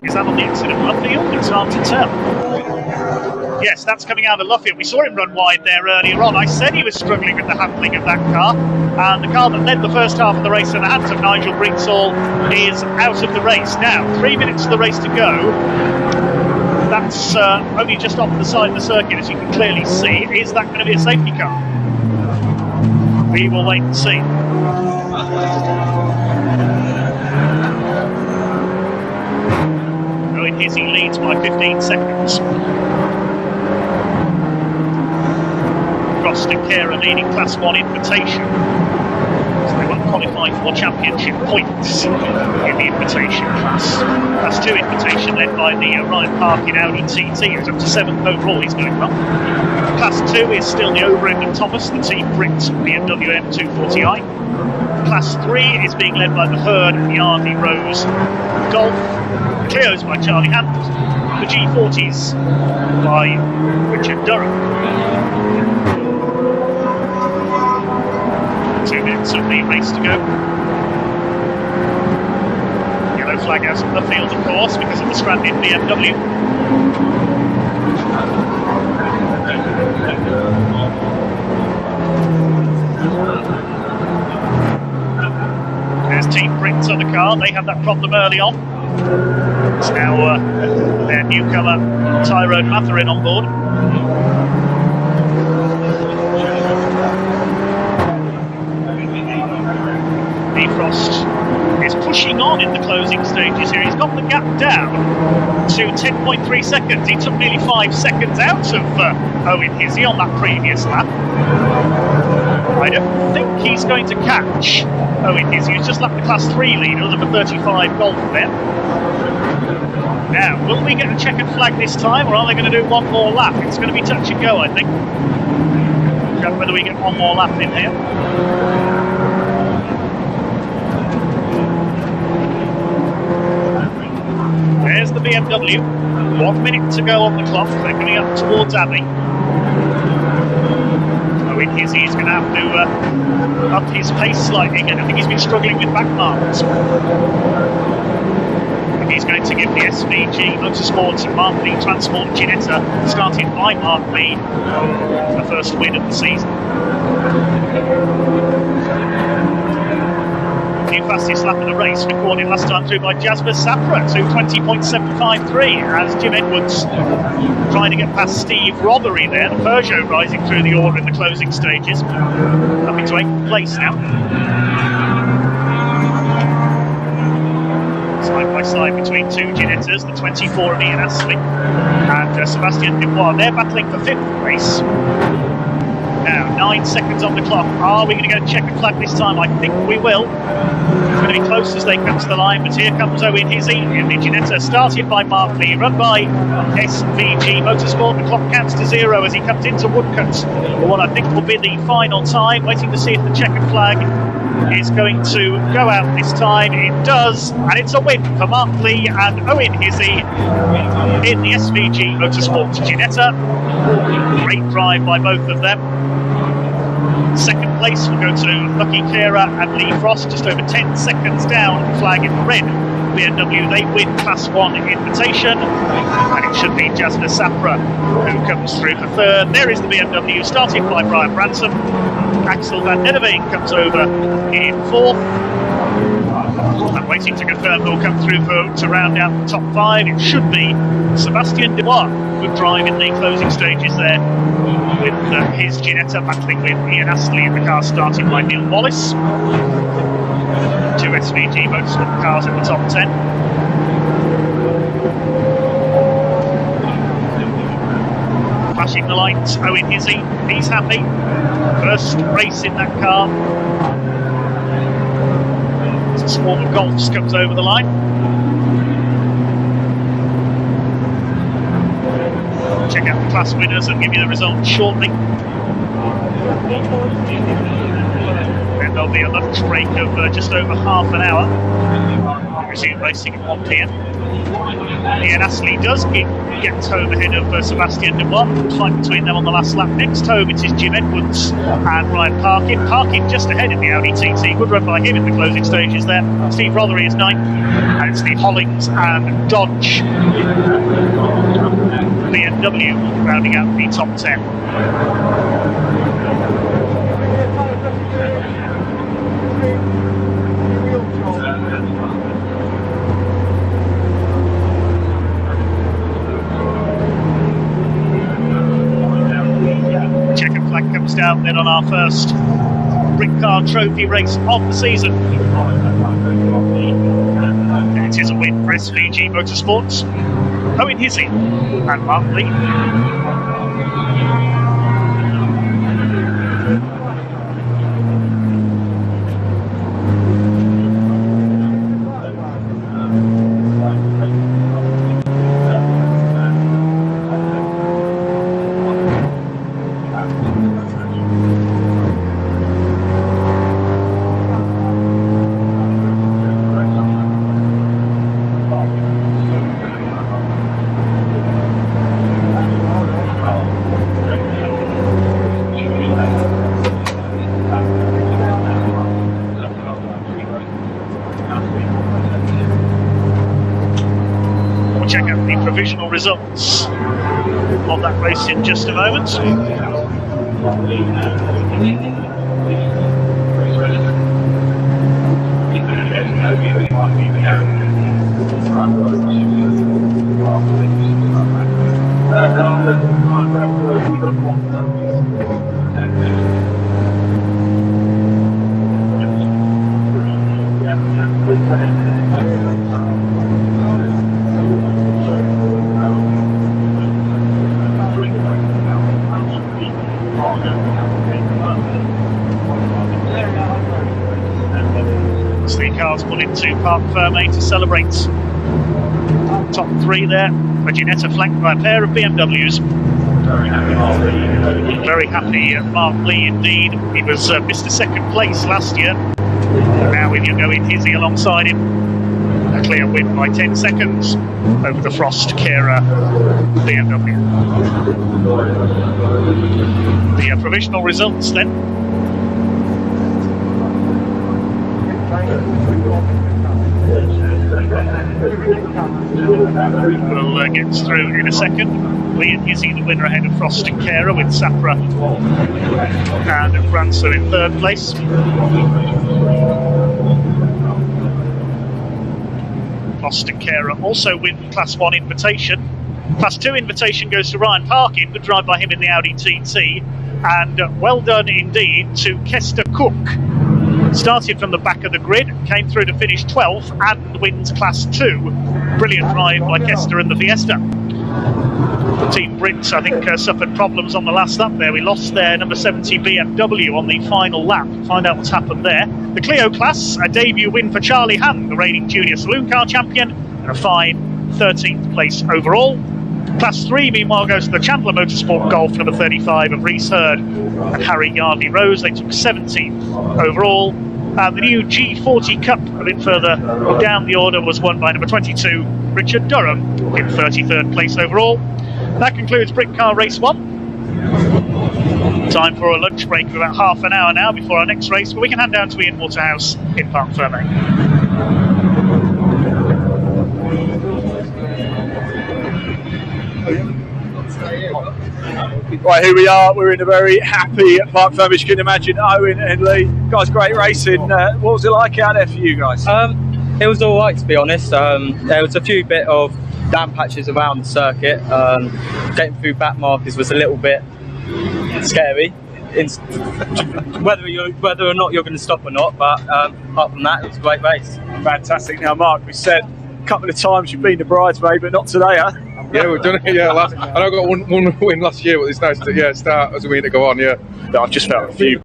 is that on the exit of Luffield? It's hard to tell. Yes, that's coming out of Luffield. We saw him run wide there earlier on. I said he was struggling with the handling of that car, and the car that led the first half of the race in the hands of Nigel Greensall is out of the race. Now, 3 minutes of the race to go. That's only just off the side of the circuit, as you can clearly see. Is that going to be a safety car? We will wait and see. Owen Hizzy leads by 15 seconds. Frost and Kara leading Class 1 Invitation. So they won't qualify for championship points in the Invitation class. Class 2 Invitation led by the Ryan Parkin Audi TT, who's up to 7th overall, he's going well. Class 2 is still the over-Endon Thomas, the Team Brit BMW M240i. Class 3 is being led by the Herd and Yardley Rose Golf. The Clio's by Charlie Handels. The G40's by Richard Durham. 2 minutes of the race to go. Yellow flag out of the field, of course, because of the stranded BMW. There's Team Brit on the car. They had that problem early on. It's now their newcomer Tyrone Matherin on board. Frost is pushing on in the closing stages here. He's got the gap down to 10.3 seconds. He took nearly 5 seconds out of Owen Hizzy on that previous lap. I don't think he's going to catch Owen Hizzy, who's just lapped the Class 3 leader, number 35 Golf there. Now, will we get a checkered flag this time, or are they going to do one more lap? It's going to be touch and go, I think. Don't know whether we get one more lap in here. There's the BMW. 1 minute to go on the clock. They're coming up towards Abbey. Owen Hizzy is going to have to up his pace slightly again. I think he's been struggling with back marks. He's going to give the SVG Motorsports and Mark Lee Transport Ginetta, started by Mark Lee, the first win of the season. The fastest lap of the race recorded last time through by Jasper Sapra to 20.753 as Jim Edwards trying to get past Steve Rothery there. The Peugeot rising through the order in the closing stages, up into 8th place now. Side by side between two Ginettas, the 24 of Ian Astley and Sebastian Dubois. They're battling for 5th place. Now, 9 seconds on the clock. Are we going to go check a flag this time? I think we will. It's going to be close as they come to the line, but here comes Owen Hizzy in the Ginetta, started by Mark Lee, run by SVG Motorsport. The clock counts to 0 as he comes into Woodcut for what I think will be the final time. Waiting to see if the checkered flag is going to go out this time. It does, and it's a win for Mark Lee and Owen Hizzy in the SVG Motorsports Ginetta. Great drive by both of them. Second place will go to Lucky Kera and Lee Frost, just over 10 seconds down, flag in red. BMW, they win Class 1 invitation, and it should be Jasper Sapra who comes through for third. There is the BMW, started by Brian Branson. Axel van Nederveen comes over in fourth. I'm waiting to confirm who will come through to round out the top 5. It should be Sebastian Dubois, good drive in the closing stages there with his Ginetta battling with Ian Astley in the car started by Neil Wallace. 2 SVG Motorsport cars in the top 10. Flashing the lights, Owen Hizzy, he's happy. First race in that car. As a swarm of Golfs comes over the line. Check out the class winners and give you the results shortly. Then there'll be a lunch break of just over half an hour. Resume racing at 1 p.m. Ian Astley does get home ahead of Sebastian Dubois. Fight between them on the last lap. Next home it is Jim Edwards and Ryan Parkin. Parkin just ahead in the Audi TT. Good run by him in the closing stages there. Steve Rothery is 9th. And it's Steve Hollings and Dodge BMW rounding out the top 10. Checkered flag comes down then on our first Britcar Trophy race of the season. It is a win for SVG Motorsports. Owen Hizzy and Mark Lee. Check out the provisional results of that race in just a moment. Three cars pulled into Parc Fermé to celebrate. Top three there. Reginetta flanked by a pair of BMWs. Very happy Mark Lee indeed. He was Mr. Second Place last year. And now with Yogo Hizzy alongside him. A clear win by 10 seconds over the Frost Kera BMW. The provisional results then. We'll get through in a second. Lee and Hizzy the winner ahead of Frost and Kera, with Sapra and Branson in third place. Frost and Kera also win Class 1 invitation. Class 2 invitation goes to Ryan Parkin, good drive by him in the Audi TT, and well done indeed to Kester Cook. Started from the back of the grid, came through to finish 12th and wins Class 2. Brilliant drive by Kester and the Fiesta. Team Brits, I think, suffered problems on the last lap there. We lost their number 70 BMW on the final lap. Find out what's happened there. The Clio class, a debut win for Charlie Hand, the reigning junior saloon car champion, and a fine 13th place overall. Class 3, meanwhile, goes to the Chandler Motorsport Golf, number 35 of Reese Hurd and Harry Yardley Rose. They took 17th overall. The new G40 Cup, a bit further down the order, was won by number 22, Richard Durham, in 33rd place overall. That concludes Britcar Race 1. Time for a lunch break of about half an hour now before our next race, but we can hand down to Ian Waterhouse in Parc Fermé. Right, here we are. We're in a very happy Parc Fermé, as you can imagine. Owen and Lee, guys, great racing. What was it like out there for you guys? It was all right, to be honest. There was a few bit of damp patches around the circuit. Getting through back markers was a little bit scary. Whether or not you're going to stop or not, but apart from that, it was a great race. Fantastic. Now, Mark, we said a couple of times you've been the bridesmaid, but not today, huh? Yeah, we've done it. Yeah, I got one win last year, but it's nice to start as a win to go on. Yeah, I've just felt a few